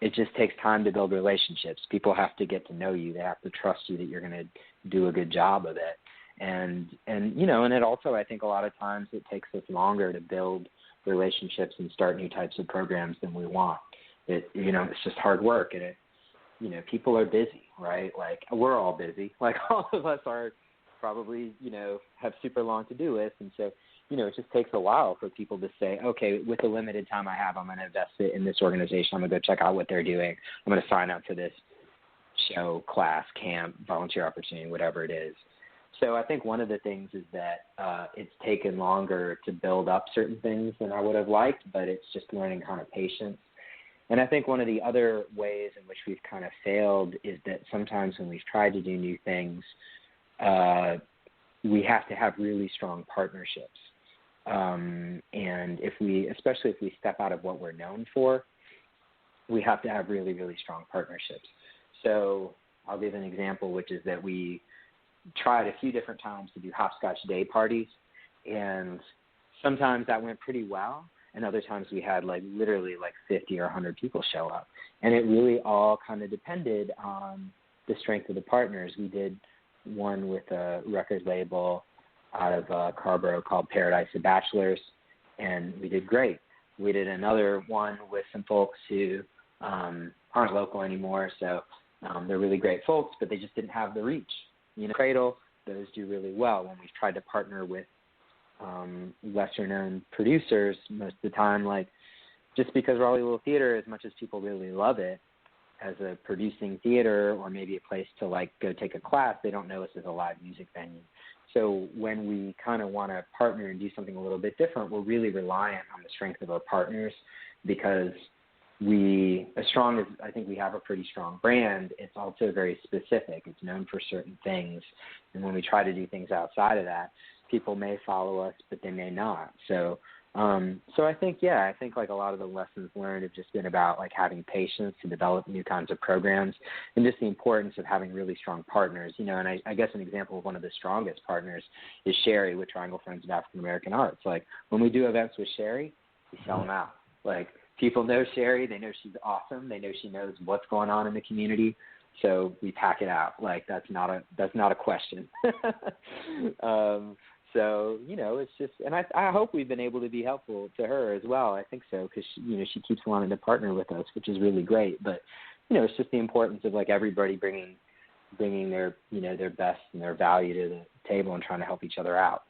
it just takes time to build relationships. People have to get to know you. They have to trust you that you're going to do a good job of it. And it also, I think a lot of times it takes us longer to build relationships and start new types of programs than we want. It's just hard work, and people are busy, right? We're all busy. All of us are probably, have super long to-do lists. And so, it just takes a while for people to say, okay, with the limited time I have, I'm going to invest it in this organization. I'm going to go check out what they're doing. I'm going to sign up to this show, class, camp, volunteer opportunity, whatever it is. So I think one of the things is that it's taken longer to build up certain things than I would have liked, but it's just learning kind of patience. And I think one of the other ways in which we've kind of failed is that sometimes when we've tried to do new things, we have to have really strong partnerships. And especially if we step out of what we're known for, we have to have really, really strong partnerships. So I'll give an example, which is that we tried a few different times to do hopscotch day parties, and sometimes that went pretty well, and other times we had literally 50 or 100 people show up. And it really all kind of depended on the strength of the partners. We did one with a record label out of Carborough called Paradise of Bachelors, and we did great. We did another one with some folks who aren't local anymore, so they're really great folks, but they just didn't have the reach. Cradle, those do really well. When we've tried to partner with lesser-known producers, most of the time, just because Raleigh Little Theater, as much as people really love it as a producing theater or maybe a place to go take a class, they don't know us as a live music venue. So when we kind of want to partner and do something a little bit different, we're really reliant on the strength of our partners, because as strong as I think we have a pretty strong brand, it's also very specific. It's known for certain things. And when we try to do things outside of that, people may follow us, but they may not. So I think a lot of the lessons learned have just been about having patience to develop new kinds of programs, and just the importance of having really strong partners. And I guess an example of one of the strongest partners is Sherry with Triangle Friends of African American Arts. When we do events with Sherry, we sell them out. People know Sherry, they know she's awesome, they know she knows what's going on in the community, so we pack it out. That's not a question. So, it's just, and I hope we've been able to be helpful to her as well. I think so, because, she keeps wanting to partner with us, which is really great. But, it's just the importance of everybody bringing their, their best and their value to the table and trying to help each other out.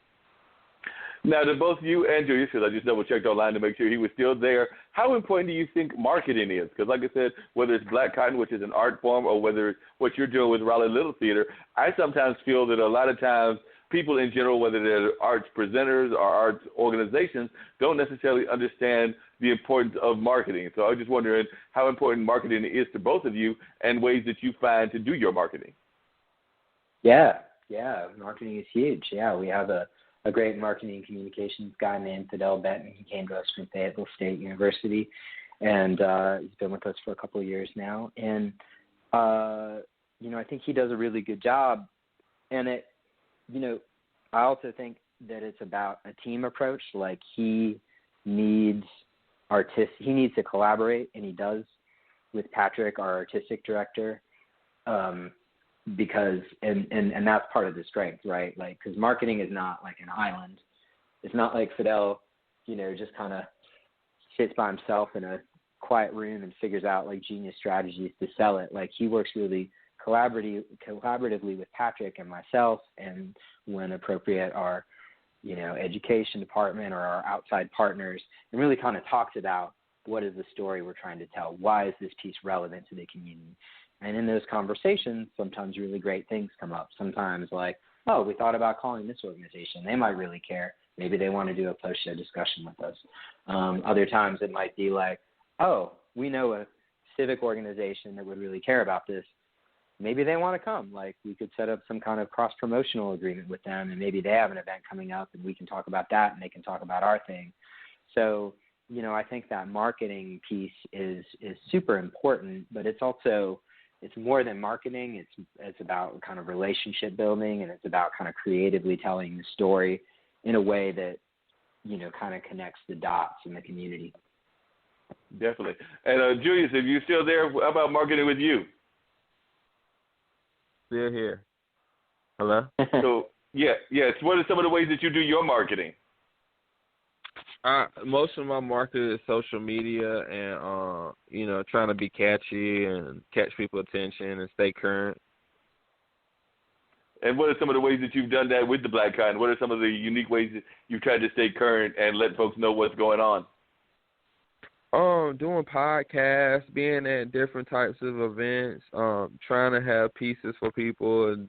Now, to both you and Julius, because I just double-checked online to make sure he was still there, how important do you think marketing is? Because like I said, whether it's Black Cotton, which is an art form, or whether it's what you're doing with Raleigh Little Theater, I sometimes feel that a lot of times people in general, whether they're arts presenters or arts organizations, don't necessarily understand the importance of marketing. So I was just wondering how important marketing is to both of you and ways that you find to do your marketing.
Yeah, marketing is huge. Yeah, we have a great marketing and communications guy named Fidel Benton. He came to us from Fayetteville State University, and he's been with us for a couple of years now. And, I think he does a really good job. And I also think that it's about a team approach. Like he needs to collaborate, and he does with Patrick, our artistic director, because and that's part of the strength, right? Like, because marketing is not like an island. It's not like Fidel, just kind of sits by himself in a quiet room and figures out like genius strategies to sell it. Like he works really collaboratively with Patrick and myself, and when appropriate, our education department or our outside partners, and really kind of talks about what is the story we're trying to tell. Why is this piece relevant to the community? And in those conversations, sometimes really great things come up. Sometimes like, oh, we thought about calling this organization. They might really care. Maybe they want to do a post-show discussion with us. Other times it might be like, oh, we know a civic organization that would really care about this. Maybe they want to come. Like we could set up some kind of cross-promotional agreement with them, and maybe they have an event coming up and we can talk about that and they can talk about our thing. So, I think that marketing piece is super important, but it's more than marketing. It's about kind of relationship building, and it's about kind of creatively telling the story in a way that, kind of connects the dots in the community.
Definitely. And Julius, if you're still there, how about marketing with you?
Still here. Hello?
So, yes. What are some of the ways that you do your marketing?
Most of my marketing is social media and, trying to be catchy and catch people's attention and stay current.
And what are some of the ways that you've done that with the Black Cotton? What are some of the unique ways that you've tried to stay current and let folks know what's going on?
Doing podcasts, being at different types of events, trying to have pieces for people and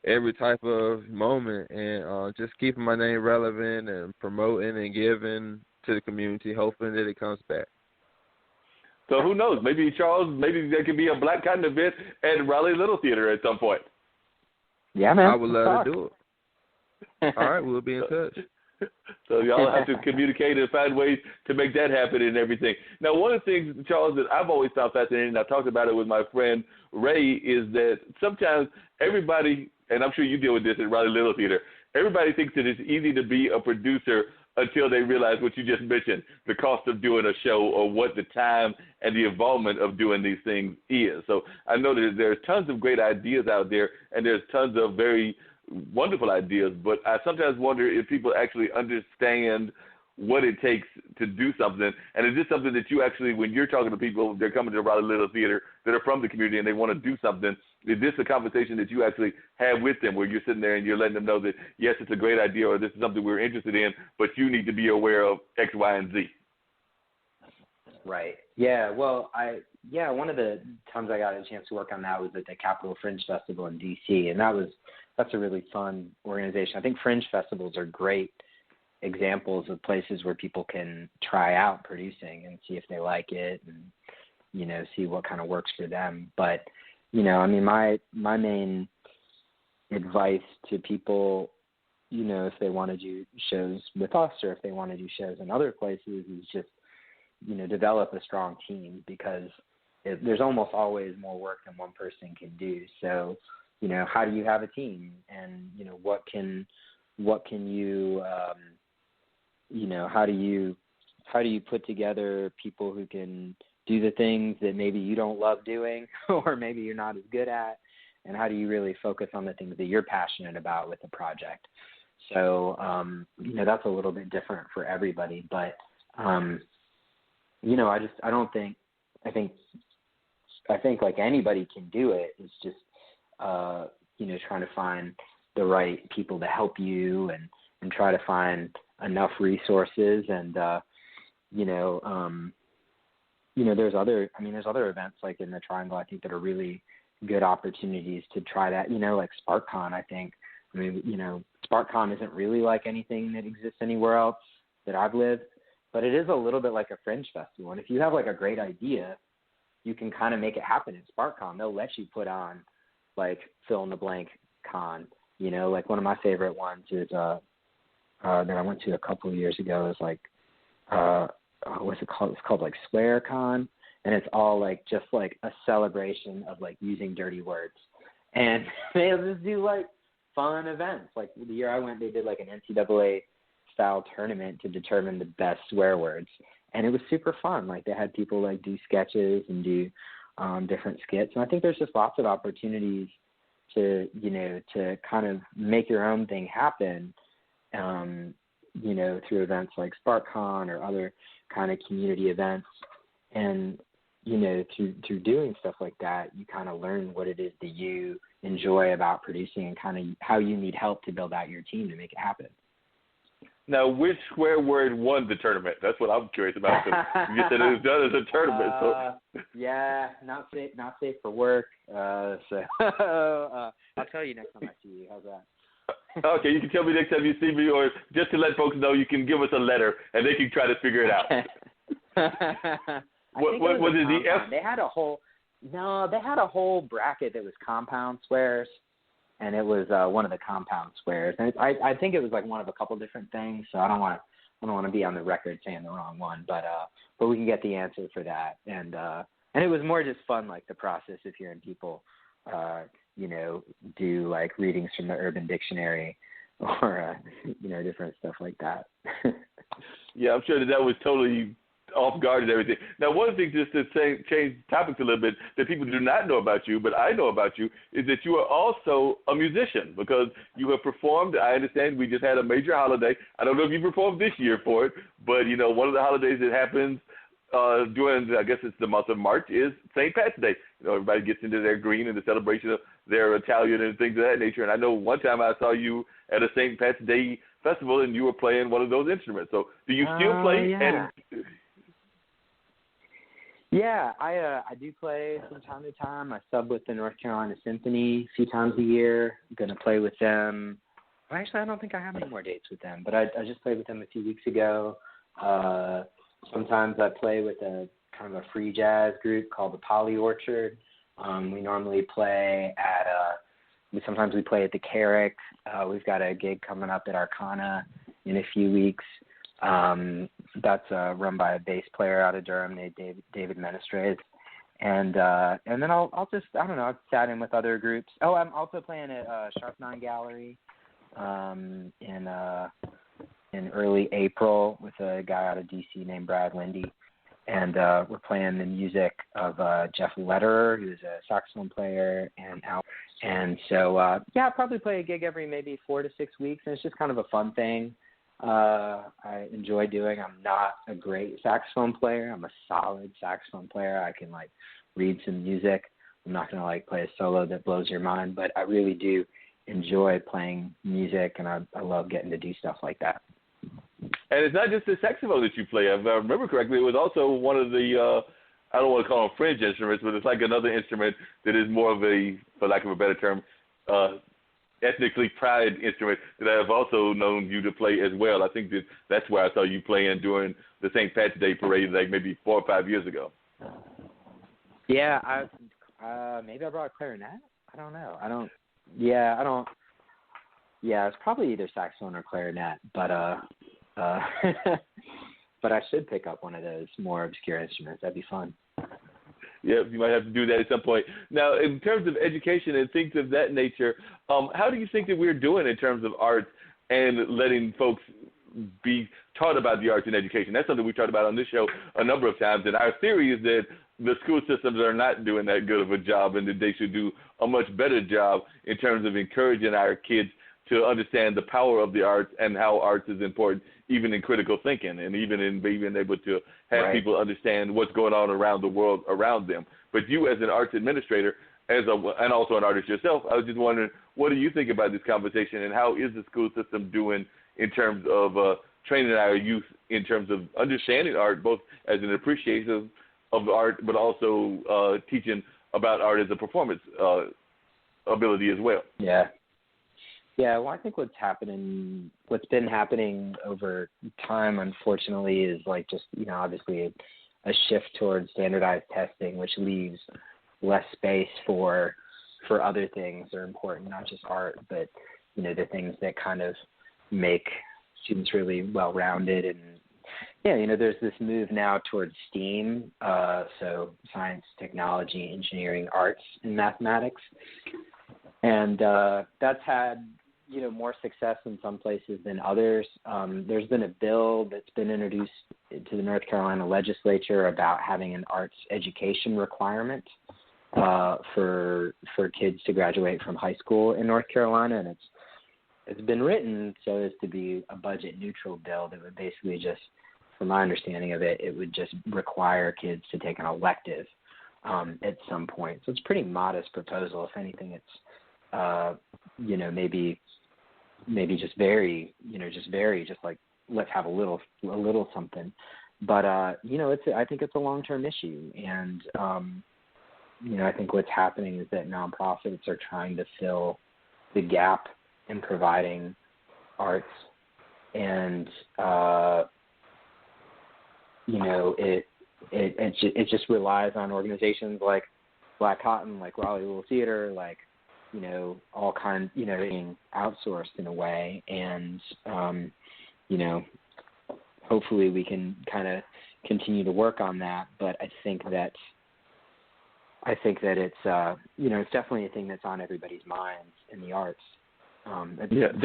every type of moment, and just keeping my name relevant and promoting and giving to the community, hoping that it comes back.
So who knows? Maybe, Charles, there could be a Black Cotton event at Raleigh Little Theater at some point.
Yeah, man.
I would love to do it. All right, we'll be in touch.
So y'all have to communicate and find ways to make that happen and everything. Now, one of the things, Charles, that I've always found fascinating, and I talked about it with my friend Ray, is that sometimes everybody, and I'm sure you deal with this at Raleigh Little Theater, everybody thinks that it's easy to be a producer until they realize what you just mentioned, the cost of doing a show or what the time and the involvement of doing these things is. So I know that there's tons of great ideas out there, and there's tons of very wonderful ideas, but I sometimes wonder if people actually understand what it takes to do something. And is this something that you actually, when you're talking to people, they're coming to Raleigh Little Theater that are from the community and they want to do something, is this a conversation that you actually have with them where you're sitting there and you're letting them know that, yes, it's a great idea or this is something we're interested in, but you need to be aware of X, Y, and Z?
Right. Yeah. Well, one of the times I got a chance to work on that was at the Capitol Fringe Festival in D.C., and that's a really fun organization. I think fringe festivals are great examples of places where people can try out producing and see if they like it and, see what kind of works for them. But, my main advice to people, if they want to do shows with us or if they want to do shows in other places is just, develop a strong team, because there's almost always more work than one person can do. So, how do you have a team, and, what can you, how do you put together people who can do the things that maybe you don't love doing or maybe you're not as good at, and how do you really focus on the things that you're passionate about with the project? So, that's a little bit different for everybody, but, I think like anybody can do it. It's just, trying to find the right people to help you and try to find enough resources, and there's other events like in the Triangle, I think, that are really good opportunities to try that. Like SparkCon, I think. I mean, SparkCon isn't really like anything that exists anywhere else that I've lived, but it is a little bit like a fringe festival. And if you have like a great idea, you can kind of make it happen at SparkCon. They'll let you put on like fill in the blank con. Like one of my favorite ones is that I went to a couple of years ago is like what's it called? It's called like SwearCon, and it's all like just like a celebration of like using dirty words. And they'll just do like fun events. Like the year I went, they did like an NCAA style tournament to determine the best swear words, and it was super fun. Like they had people like do sketches and do different skits, and I think there's just lots of opportunities to kind of make your own thing happen, through events like SparkCon or other kind of community events. And through doing stuff like that, you kind of learn what it is that you enjoy about producing and kind of how you need help to build out your team to make it happen.
Now, which swear word won the tournament? That's what I'm curious about. You said it was done as a tournament.
Yeah, not safe for work. So I'll tell you next time I see you. How's that?
Okay, you can tell me next time you see me, or just to let folks know, you can give us a letter and they can try to figure it out. What was it? The F?
They had a whole bracket that was compound swears. And it was one of the compound swears, and I think it was like one of a couple different things. So I don't want to be on the record saying the wrong one, but we can get the answer for that. And it was more just fun, like the process of hearing people, do like readings from the Urban Dictionary, or different stuff like that.
Yeah, I'm sure that was totally off guard and everything. Now, one thing, just to change topics a little bit, that people do not know about you, but I know about you, is that you are also a musician, because you have performed. I understand we just had a major holiday. I don't know if you performed this year for it, but, one of the holidays that happens during, I guess it's the month of March, is St. Pat's Day. Everybody gets into their green and the celebration of their Italian and things of that nature. And I know one time I saw you at a St. Pat's Day festival, and you were playing one of those instruments. So do you still play?
Yeah. Yeah, I do play from time to time. I sub with the North Carolina Symphony a few times a year. I'm going to play with them. Well, actually, I don't think I have any more dates with them, but I just played with them a few weeks ago. Sometimes I play with a kind of a free jazz group called the Poly Orchard. We normally play sometimes we play at the Carrick. We've got a gig coming up at Arcana in a few weeks. That's run by a bass player out of Durham named David Menestrez. And then I'll just, I don't know, I've sat in with other groups. Oh, I'm also playing at Sharp Nine Gallery in early April with a guy out of D.C. named Brad Lindy. And we're playing the music of Jeff Lederer, who's a saxophone player, and so I'll probably play a gig every maybe 4 to 6 weeks, and it's just kind of a fun thing. I enjoy doing. I'm not a great saxophone player. I'm a solid saxophone player. I can like read some music. I'm not going to like play a solo that blows your mind, but I really do enjoy playing music, and I love getting to do stuff like that.
And it's not just the saxophone that you play. If I remember correctly, it was also one of the, I don't want to call them fringe instruments, but it's like another instrument that is more of a, for lack of a better term, ethnically prided instrument that I've also known you to play as well. I think that's where I saw you playing during the St. Pat's Day parade, like maybe 4 or 5 years ago.
Yeah, maybe I brought a clarinet. I don't know. Yeah, it's probably either saxophone or clarinet, but but I should pick up one of those more obscure instruments. That'd be fun.
Yeah, you might have to do that at some point. Now, in terms of education and things of that nature, how do you think that we're doing in terms of arts and letting folks be taught about the arts in education? That's something we talked about on this show a number of times, and our theory is that the school systems are not doing that good of a job, and that they should do a much better job in terms of encouraging our kids to understand the power of the arts and how arts is important, even in critical thinking, and even in being able to have people understand what's going on around the world around them. But you, as an arts administrator, and also an artist yourself, I was just wondering, what do you think about this conversation, and how is the school system doing in terms of training our youth in terms of understanding art, both as an appreciation of art, but also teaching about art as a performance ability as well.
Yeah. Yeah, well, I think what's been happening over time, unfortunately, is like just, obviously a shift towards standardized testing, which leaves less space for other things that are important, not just art, but, the things that kind of make students really well-rounded. And, yeah, there's this move now towards STEAM, so science, technology, engineering, arts, and mathematics. And that's had, more success in some places than others. There's been a bill that's been introduced to the North Carolina legislature about having an arts education requirement for kids to graduate from high school in North Carolina, and it's been written so as to be a budget neutral bill that would basically just, from my understanding of it, it would just require kids to take an elective at some point. So it's a pretty modest proposal. If anything, it's maybe just very like, let's have a little something. But I think it's a long-term issue, and I think what's happening is that nonprofits are trying to fill the gap in providing arts, and it just relies on organizations like Black Cotton, like Raleigh Little Theater, like all kinds, being outsourced in a way, and hopefully we can kind of continue to work on that. But I think that it's it's definitely a thing that's on everybody's minds in the arts. From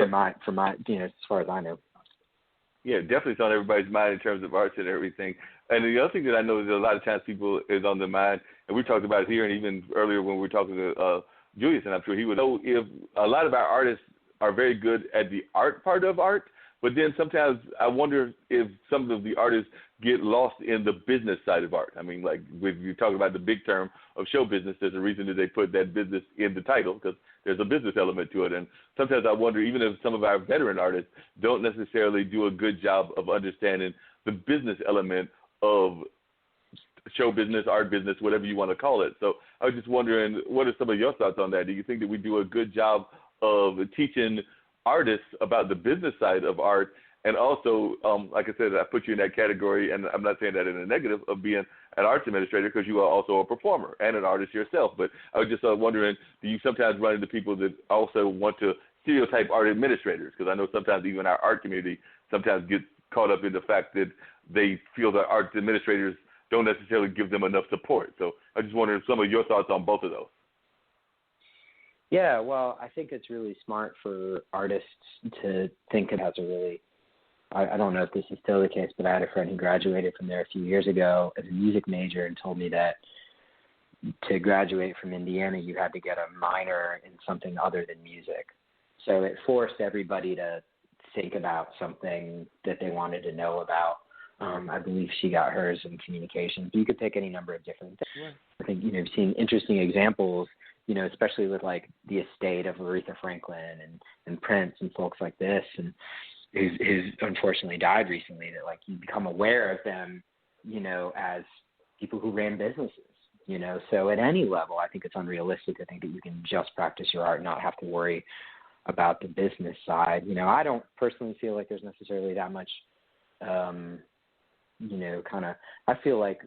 my as far as I know.
Yeah, definitely it's on everybody's mind in terms of arts and everything. And the other thing that I know is that a lot of times people is on their mind, and we talked about it here, and even earlier when we were talking to Julius, and I'm sure he would know, if a lot of our artists are very good at the art part of art, but then sometimes I wonder if some of the artists get lost in the business side of art. I mean, like when you talk about the big term of show business, there's a reason that they put that business in the title, because there's a business element to it. And sometimes I wonder, even if some of our veteran artists don't necessarily do a good job of understanding the business element of show business, art business, whatever you want to call it. So I was just wondering, what are some of your thoughts on that? Do you think that we do a good job of teaching artists about the business side of art? And also, like I said, I put you in that category, and I'm not saying that in a negative, of being an arts administrator, because you are also a performer and an artist yourself. But I was just wondering, do you sometimes run into people that also want to stereotype art administrators? Because I know sometimes even our art community sometimes gets caught up in the fact that they feel that art administrators don't necessarily give them enough support. So I just wondering some of your thoughts on both of those.
Yeah, well, I think it's really smart for artists to think it has a really, I don't know if this is still the case, but I had a friend who graduated from there a few years ago as a music major and told me that to graduate from Indiana, you had to get a minor in something other than music. So it forced everybody to think about something that they wanted to know about. I believe she got hers in communications. You could pick any number of different things. Yeah. I think, you've seen interesting examples, especially with like the estate of Aretha Franklin and Prince and folks like this, and who's unfortunately died recently, that like you become aware of them, as people who ran businesses, So at any level, I think it's unrealistic to think that you can just practice your art and not have to worry about the business side. I don't personally feel like there's necessarily that much, I feel like,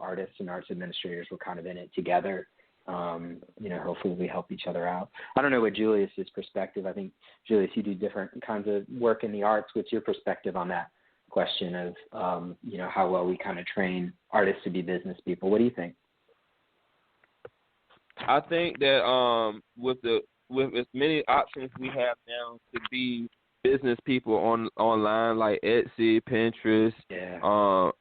artists and arts administrators were kind of in it together. Hopefully we help each other out. I don't know what Julius's perspective. I think, Julius, you do different kinds of work in the arts. What's your perspective on that question of, how well we kind of train artists to be business people? What do you think?
I think that with as many options we have now to be business people online, like Etsy, Pinterest. Yeah.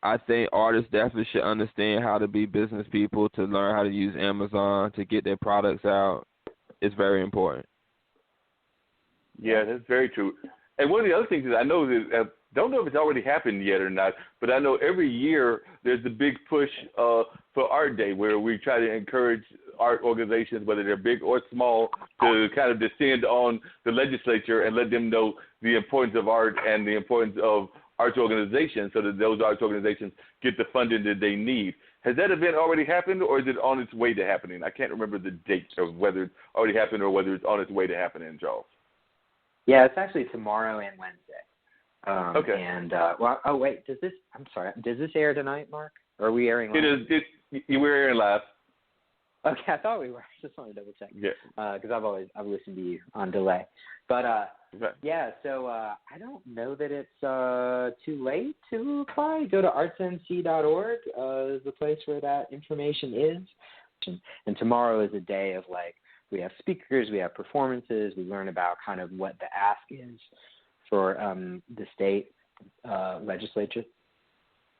I think artists definitely should understand how to be business people, to learn how to use Amazon to get their products out. It's very important.
Yeah, that's very true. And one of the other things is, I know that, don't know if it's already happened yet or not, but I know every year there's a big push for Art Day, where we try to encourage art organizations, whether they're big or small, to kind of descend on the legislature and let them know the importance of art and the importance of arts organizations so that those arts organizations get the funding that they need. Has that event already happened, or is it on its way to happening? I can't remember the date of whether it's already happened or whether it's on its way to happening, Charles.
Yeah, it's actually tomorrow and Wednesday.
Okay.
And does this air tonight, Mark? Or are we airing live?
It is. We're airing live.
Okay, I thought we were. I just wanted to double check.
Yeah.
Because I've listened to you on delay. But
okay.
yeah, so I don't know that it's too late to apply. Go to artsnc.org is the place where that information is. And tomorrow is a day of we have speakers, we have performances, we learn about kind of what the ask is for the state legislature.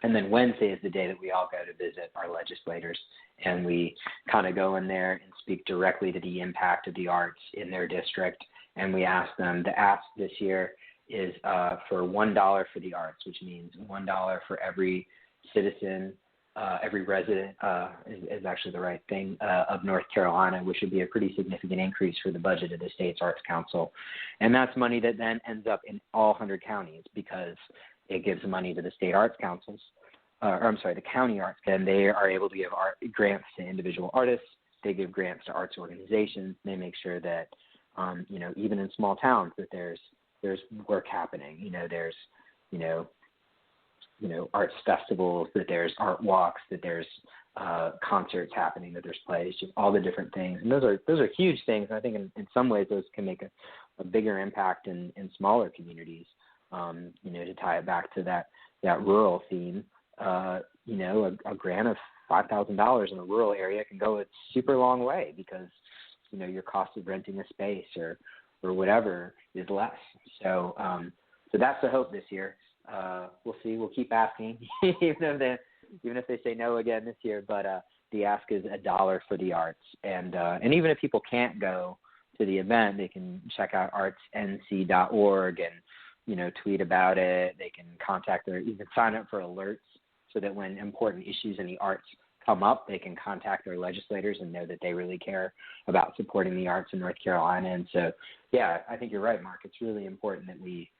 And then Wednesday is the day that we all go to visit our legislators, and we kind of go in there and speak directly to the impact of the arts in their district. And we ask them, the ask this year is for $1 for the arts, which means $1 for every citizen, every resident is actually the right thing, of North Carolina, which would be a pretty significant increase for the budget of the state's Arts Council. And that's money that then ends up in all 100 counties because it gives money to the state arts councils, the county arts, and they are able to give grants to individual artists. They give grants to arts organizations. They make sure that, even in small towns, that there's work happening. There's, arts festivals, that there's art walks, that there's concerts happening, that there's plays, just all the different things. And those are huge things. And I think in some ways those can make a bigger impact in smaller communities. To tie it back to that rural theme, a grant of $5,000 in a rural area can go a super long way because, your cost of renting a space or whatever is less. So that's the hope this year. We'll see. We'll keep asking, even if they say no again this year. But the ask is $1 for the arts, and even if people can't go to the event, they can check out artsnc.org and tweet about it. They can you can sign up for alerts so that when important issues in the arts come up, they can contact their legislators and know that they really care about supporting the arts in North Carolina. And so, yeah, I think you're right, Mark. It's really important that we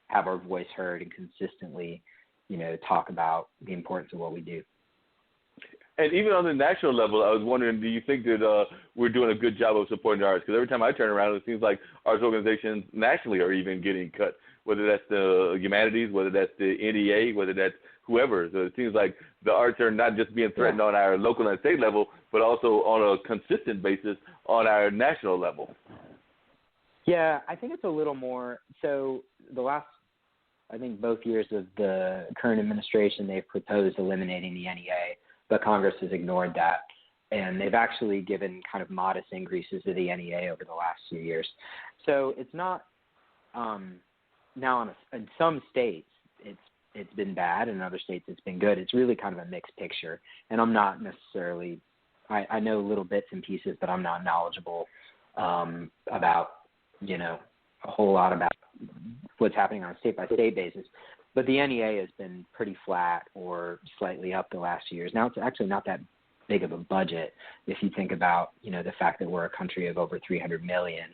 have our voice heard and consistently, talk about the importance of what we do.
And even on the national level, I was wondering, do you think that we're doing a good job of supporting the arts? Because every time I turn around, it seems like arts organizations nationally are even getting cut, whether that's the humanities, whether that's the NEA, whether that's whoever. So it seems like the arts are not just being threatened on our local and state level, but also on a consistent basis on our national level.
Yeah, I think it's a little more. So both years of the current administration, they've proposed eliminating the NEA, but Congress has ignored that. And they've actually given kind of modest increases to the NEA over the last few years. So it's not now in some states it's been bad, and in other states it's been good. It's really kind of a mixed picture. And I'm not necessarily I know little bits and pieces, but I'm not knowledgeable about a whole lot about what's happening on a state-by-state basis. But the NEA has been pretty flat or slightly up the last few years. Now it's actually not that big of a budget if you think about, the fact that we're a country of over 300 million.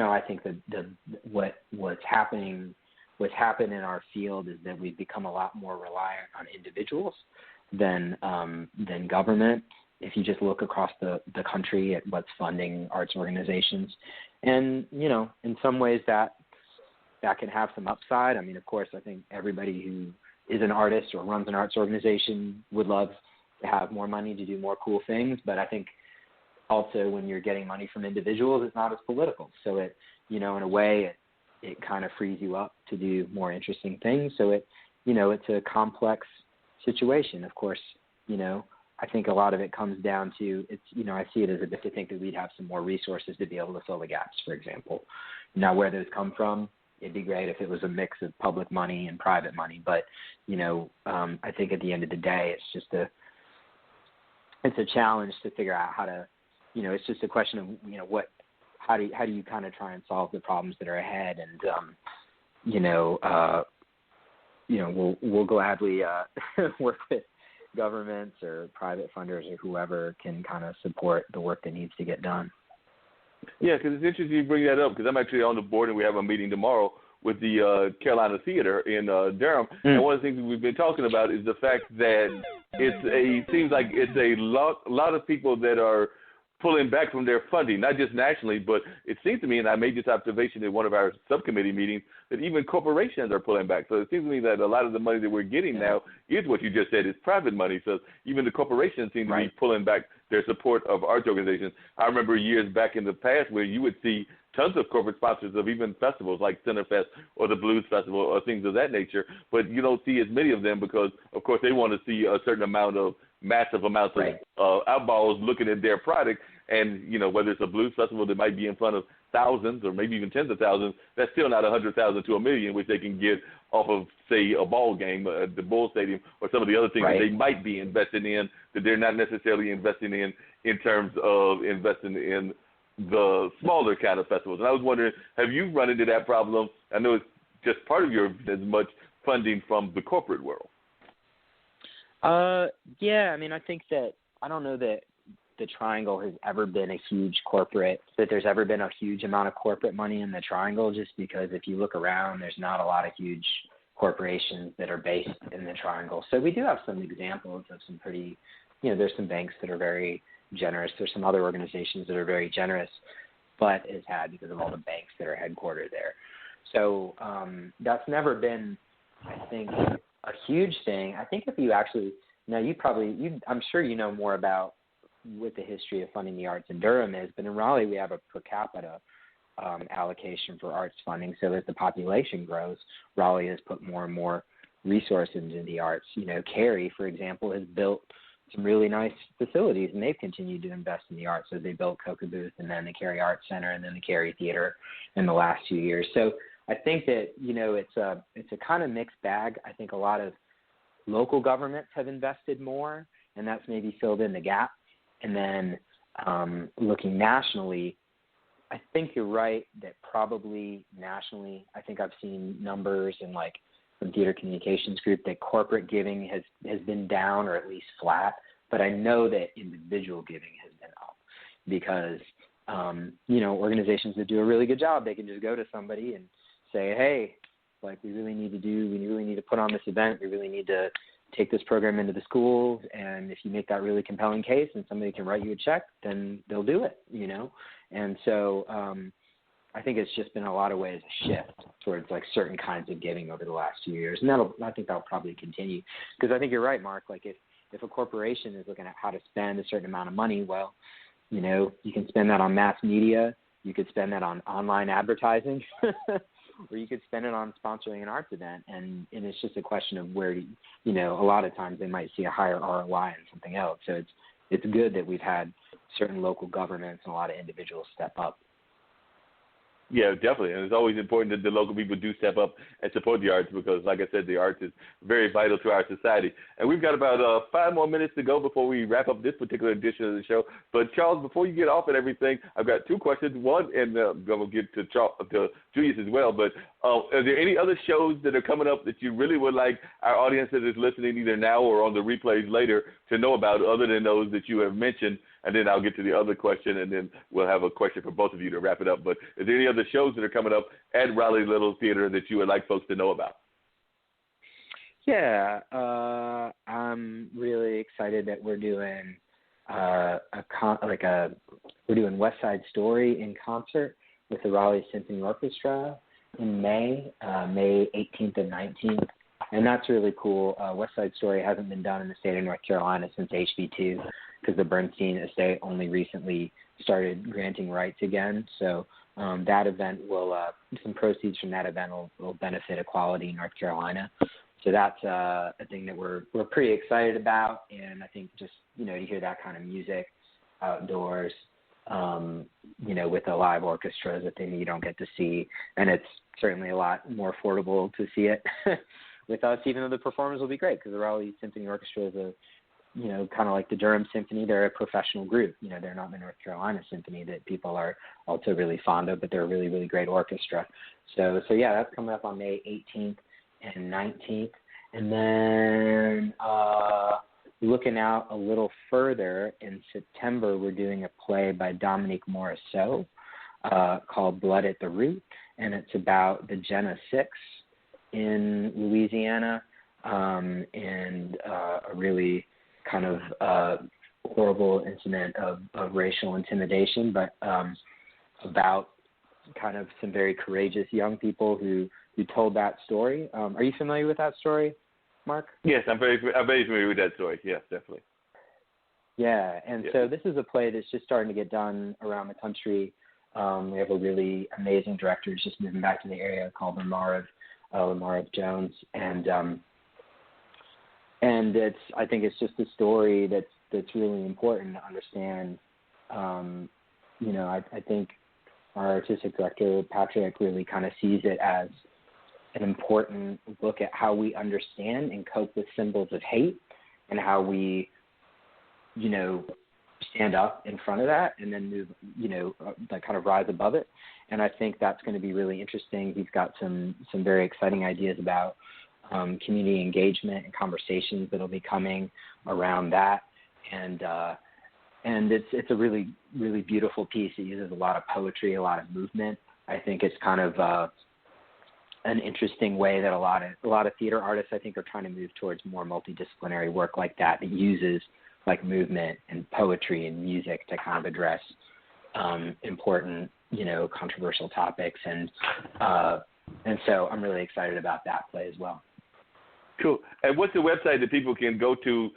I think that what's happened in our field is that we've become a lot more reliant on individuals than government. If you just look across the country at what's funding arts organizations, and in some ways that can have some upside. I mean, of course, I think everybody who is an artist or runs an arts organization would love to have more money to do more cool things, but I think also when you're getting money from individuals, it's not as political. So it, in a way, it kind of frees you up to do more interesting things. So it's a complex situation. Of course, I think a lot of it comes down to I see it as a bit to think that we'd have some more resources to be able to fill the gaps, for example. Now, where those come from, it'd be great if it was a mix of public money and private money. But, I think at the end of the day, it's a challenge to figure out how to, it's just a question of, how do you kind of try and solve the problems that are ahead? And, we'll gladly work with governments or private funders or whoever can kind of support the work that needs to get done.
Yeah, because it's interesting you bring that up, because I'm actually on the board and we have a meeting tomorrow with the Carolina Theater in Durham. And one of the things we've been talking about is the fact that seems like it's a lot of people that are pulling back from their funding, not just nationally, but it seems to me, and I made this observation in one of our subcommittee meetings, that even corporations are pulling back. So it seems to me that a lot of the money that we're getting now is what you just said, is private money. So even the corporations seem to be pulling back their support of arts organizations. I remember years back in the past where you would see tons of corporate sponsors of even festivals like Centerfest or the Blues Festival or things of that nature, but you don't see as many of them because, of course, they want to see a certain amount of massive amounts of outballs looking at their product. And, you know, whether it's a blues festival that might be in front of thousands or maybe even tens of thousands, that's still not 100,000 to a million, which they can get off of, say, a ball game at the Bull Stadium or some of the other things that they might be investing in that they're not necessarily investing in terms of investing in the smaller kind of festivals. And I was wondering, have you run into that problem? I know it's just part of your as much funding from the corporate world.
Yeah, I mean, I think that I don't know that the Triangle has ever been a huge corporate, that there's ever been a huge amount of corporate money in the Triangle, just because if you look around, there's not a lot of huge corporations that are based in the Triangle. So we do have some examples of some pretty, you know, there's some banks that are very generous. There's some other organizations that are very generous, but it's had because of all the banks that are headquartered there. So that's never been, I think, a huge thing. I think if you actually, now I'm sure you know more about what the history of funding the arts in Durham is, but in Raleigh we have a per capita allocation for arts funding. So as the population grows, Raleigh has put more and more resources into the arts. You know, Cary, for example, has built some really nice facilities, and they've continued to invest in the arts. So they built Coca Booth and then the Cary Arts Center and then the Cary Theater in the last few years. So I think that, you know, it's a kind of mixed bag. I think a lot of local governments have invested more, and that's maybe filled in the gap. And then looking nationally, I think you're right that probably nationally, I think I've seen numbers in like from Theater Communications Group that corporate giving has been down or at least flat, but I know that individual giving has been up because, you know, organizations that do a really good job, they can just go to somebody and say, hey, like we really need to put on this event. We really need to take this program into the schools. And if you make that really compelling case and somebody can write you a check, then they'll do it, you know? And so I think it's just been a lot of ways a shift towards like certain kinds of giving over the last few years. And I think that'll probably continue because I think you're right, Mark. Like if a corporation is looking at how to spend a certain amount of money, well, you know, you can spend that on mass media. You could spend that on online advertising. Or you could spend it on sponsoring an arts event, and it's just a question of where, you know, a lot of times they might see a higher ROI in something else. So it's good that we've had certain local governments and a lot of individuals step up.
Yeah, definitely. And it's always important that the local people do step up and support the arts because, like I said, the arts is very vital to our society. And we've got about 5 more minutes to go before we wrap up this particular edition of the show. But, Charles, before you get off and everything, I've got 2 questions. One, and I'm going to get to Julius as well, but are there any other shows that are coming up that you really would like our audience that is listening either now or on the replays later to know about other than those that you have mentioned? And then I'll get to the other question, and then we'll have a question for both of you to wrap it up. But is there any other shows that are coming up at Raleigh Little Theater that you would like folks to know about?
Yeah, I'm really excited that we're doing we're doing West Side Story in concert with the Raleigh Symphony Orchestra in May 18th and 19th. And that's really cool. West Side Story hasn't been done in the state of North Carolina since HB2 because the Bernstein estate only recently started granting rights again. So that event will, some proceeds from that event will benefit Equality in North Carolina. So that's a thing that we're pretty excited about. And I think just, you know, to hear that kind of music outdoors, you know, with a live orchestra is a thing that you don't get to see. And it's certainly a lot more affordable to see it with us, even though the performance will be great because the Raleigh Symphony Orchestra is a, you know, kind of like the Durham Symphony. They're a professional group. You know, they're not the North Carolina Symphony that people are also really fond of, but they're a really, really great orchestra. So yeah, that's coming up on May 18th and 19th. And then looking out a little further, in September, we're doing a play by Dominique Morisseau called Blood at the Root. and it's about the Jena 6 in Louisiana, and a really kind of horrible incident of racial intimidation, but about kind of some very courageous young people who told that story. Are you familiar with that story, Mark?
Yes, I'm very familiar with that story. Yes, definitely.
Yeah, and so this is a play that's just starting to get done around the country. We have a really amazing director who's just moving back to the area called Lamar Jones, and I think it's just a story that's really important to understand. I think our artistic director Patrick really kind of sees it as an important look at how we understand and cope with symbols of hate, and how we, stand up in front of that and then move, like kind of rise above it. And I think that's going to be really interesting. He's got some very exciting ideas about community engagement and conversations that'll be coming around that. And it's a really, really beautiful piece. It uses a lot of poetry, a lot of movement. I think it's kind of an interesting way that a lot of theater artists, I think, are trying to move towards more multidisciplinary work like that uses like movement and poetry and music to kind of address important, controversial topics. And so I'm really excited about that play as well.
Cool. And what's the website that people can go to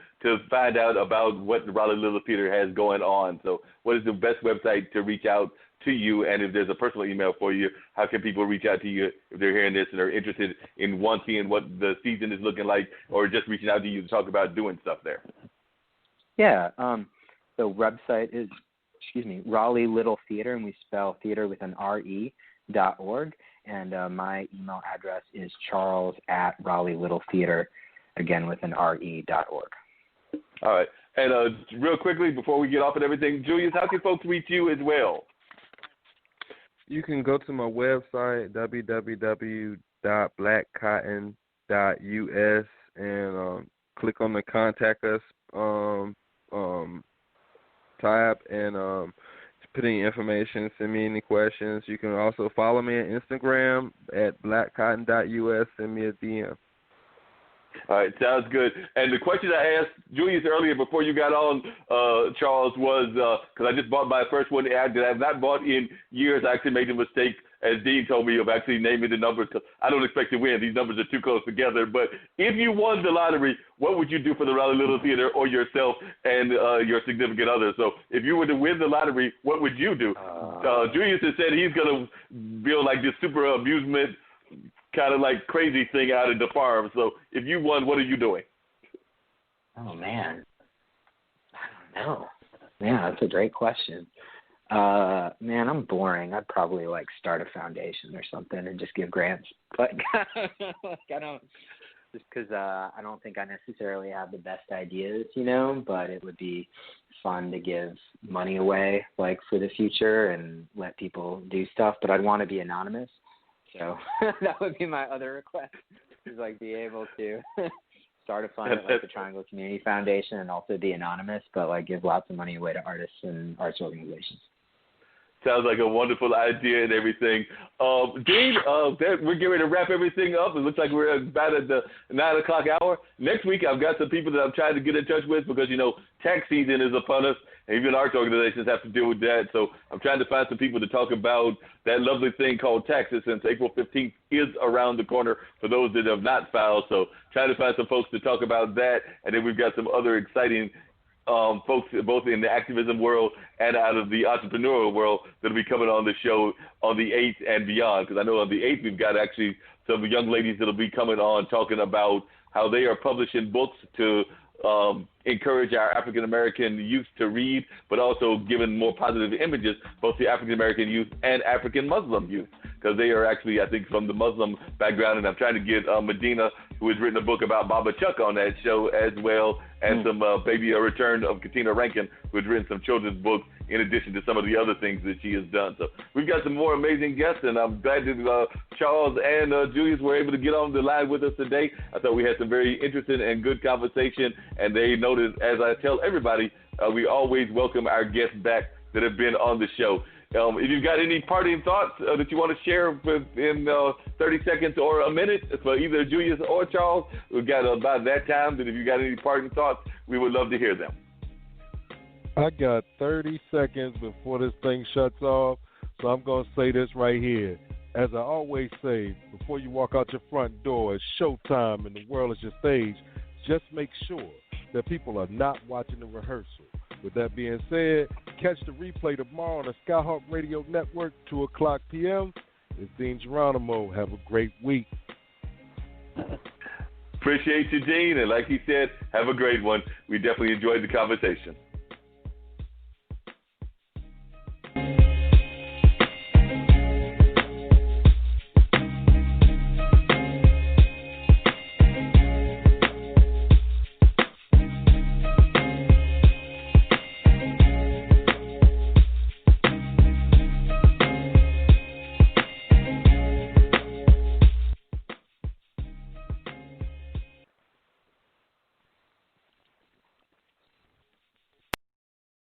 find out about what the Raleigh Little Theater has going on? So what is the best website to reach out to you? And if there's a personal email for you, how can people reach out to you if they're hearing this and are interested in seeing what the season is looking like, or just reaching out to you to talk about doing stuff there?
Yeah. The website is, Raleigh Little Theater, and we spell theater with an RE.org. And my email address is charles@RaleighLittleTheater, again with an RE.org.
All right. And real quickly, before we get off and everything, Julius, how can folks reach you as well?
You can go to my website, www.blackcotton.us, and click on the Contact Us tab, and put in information, send me any questions. You can also follow me on Instagram at blackcotton.us, send me a DM.
All right, sounds good. And the question I asked Julius earlier before you got on, Charles, was because I just bought my first one that I have not bought in years. I actually made the mistake, as Dean told me, of actually naming the numbers, because I don't expect to win. These numbers are too close together. But if you won the lottery, what would you do for the Raleigh Little Theater or yourself and your significant other? So if you were to win the lottery, what would you do? Julius has said he's going to build like this super amusement kind of like crazy thing out at the farm. So if you won, what are you doing?
Oh, man. I don't know. Man, that's a great question. Man, I'm boring. I'd probably like start a foundation or something and just give grants. But just because I don't think I necessarily have the best ideas, but it would be fun to give money away like for the future and let people do stuff. But I'd want to be anonymous. So that would be my other request, is like be able to start a fund at like the Triangle Community Foundation and also be anonymous, but like give lots of money away to artists and arts organizations.
Sounds like a wonderful idea and everything. Dean, we're getting ready to wrap everything up. It looks like we're about at the 9 o'clock hour. Next week, I've got some people that I'm trying to get in touch with because, tax season is upon us, and even arts organizations have to deal with that. So I'm trying to find some people to talk about that lovely thing called taxes, since April 15th is around the corner for those that have not filed. So trying to find some folks to talk about that. And then we've got some other exciting folks both in the activism world and out of the entrepreneurial world that will be coming on the show on the 8th and beyond. Because I know on the 8th we've got actually some young ladies that will be coming on talking about how they are publishing books to encourage our African-American youth to read, but also giving more positive images, both to African-American youth and African-Muslim youth, because they are actually, I think, from the Muslim background. And I'm trying to get Medina, who has written a book about Baba Chuck, on that show as well, and some maybe a return of Katina Rankin, who has written some children's books in addition to some of the other things that she has done. So we've got some more amazing guests, and I'm glad that Charles and Julius were able to get on the line with us today. I thought we had some very interesting and good conversation, and they noted, as I tell everybody, we always welcome our guests back that have been on the show. If you've got any parting thoughts that you want to share in 30 seconds or a minute for either Julius or Charles, we've got about that time. That if you got any parting thoughts, we would love to hear them.
I got 30 seconds before this thing shuts off, so I'm going to say this right here. As I always say, before you walk out your front door, it's showtime and the world is your stage. Just make sure that people are not watching the rehearsal. With that being said, catch the replay tomorrow on the Skyhawk Radio Network, 2 o'clock p.m. It's Dean Geronimo. Have a great week.
Appreciate you, Dean. And like he said, have a great one. We definitely enjoyed the conversation.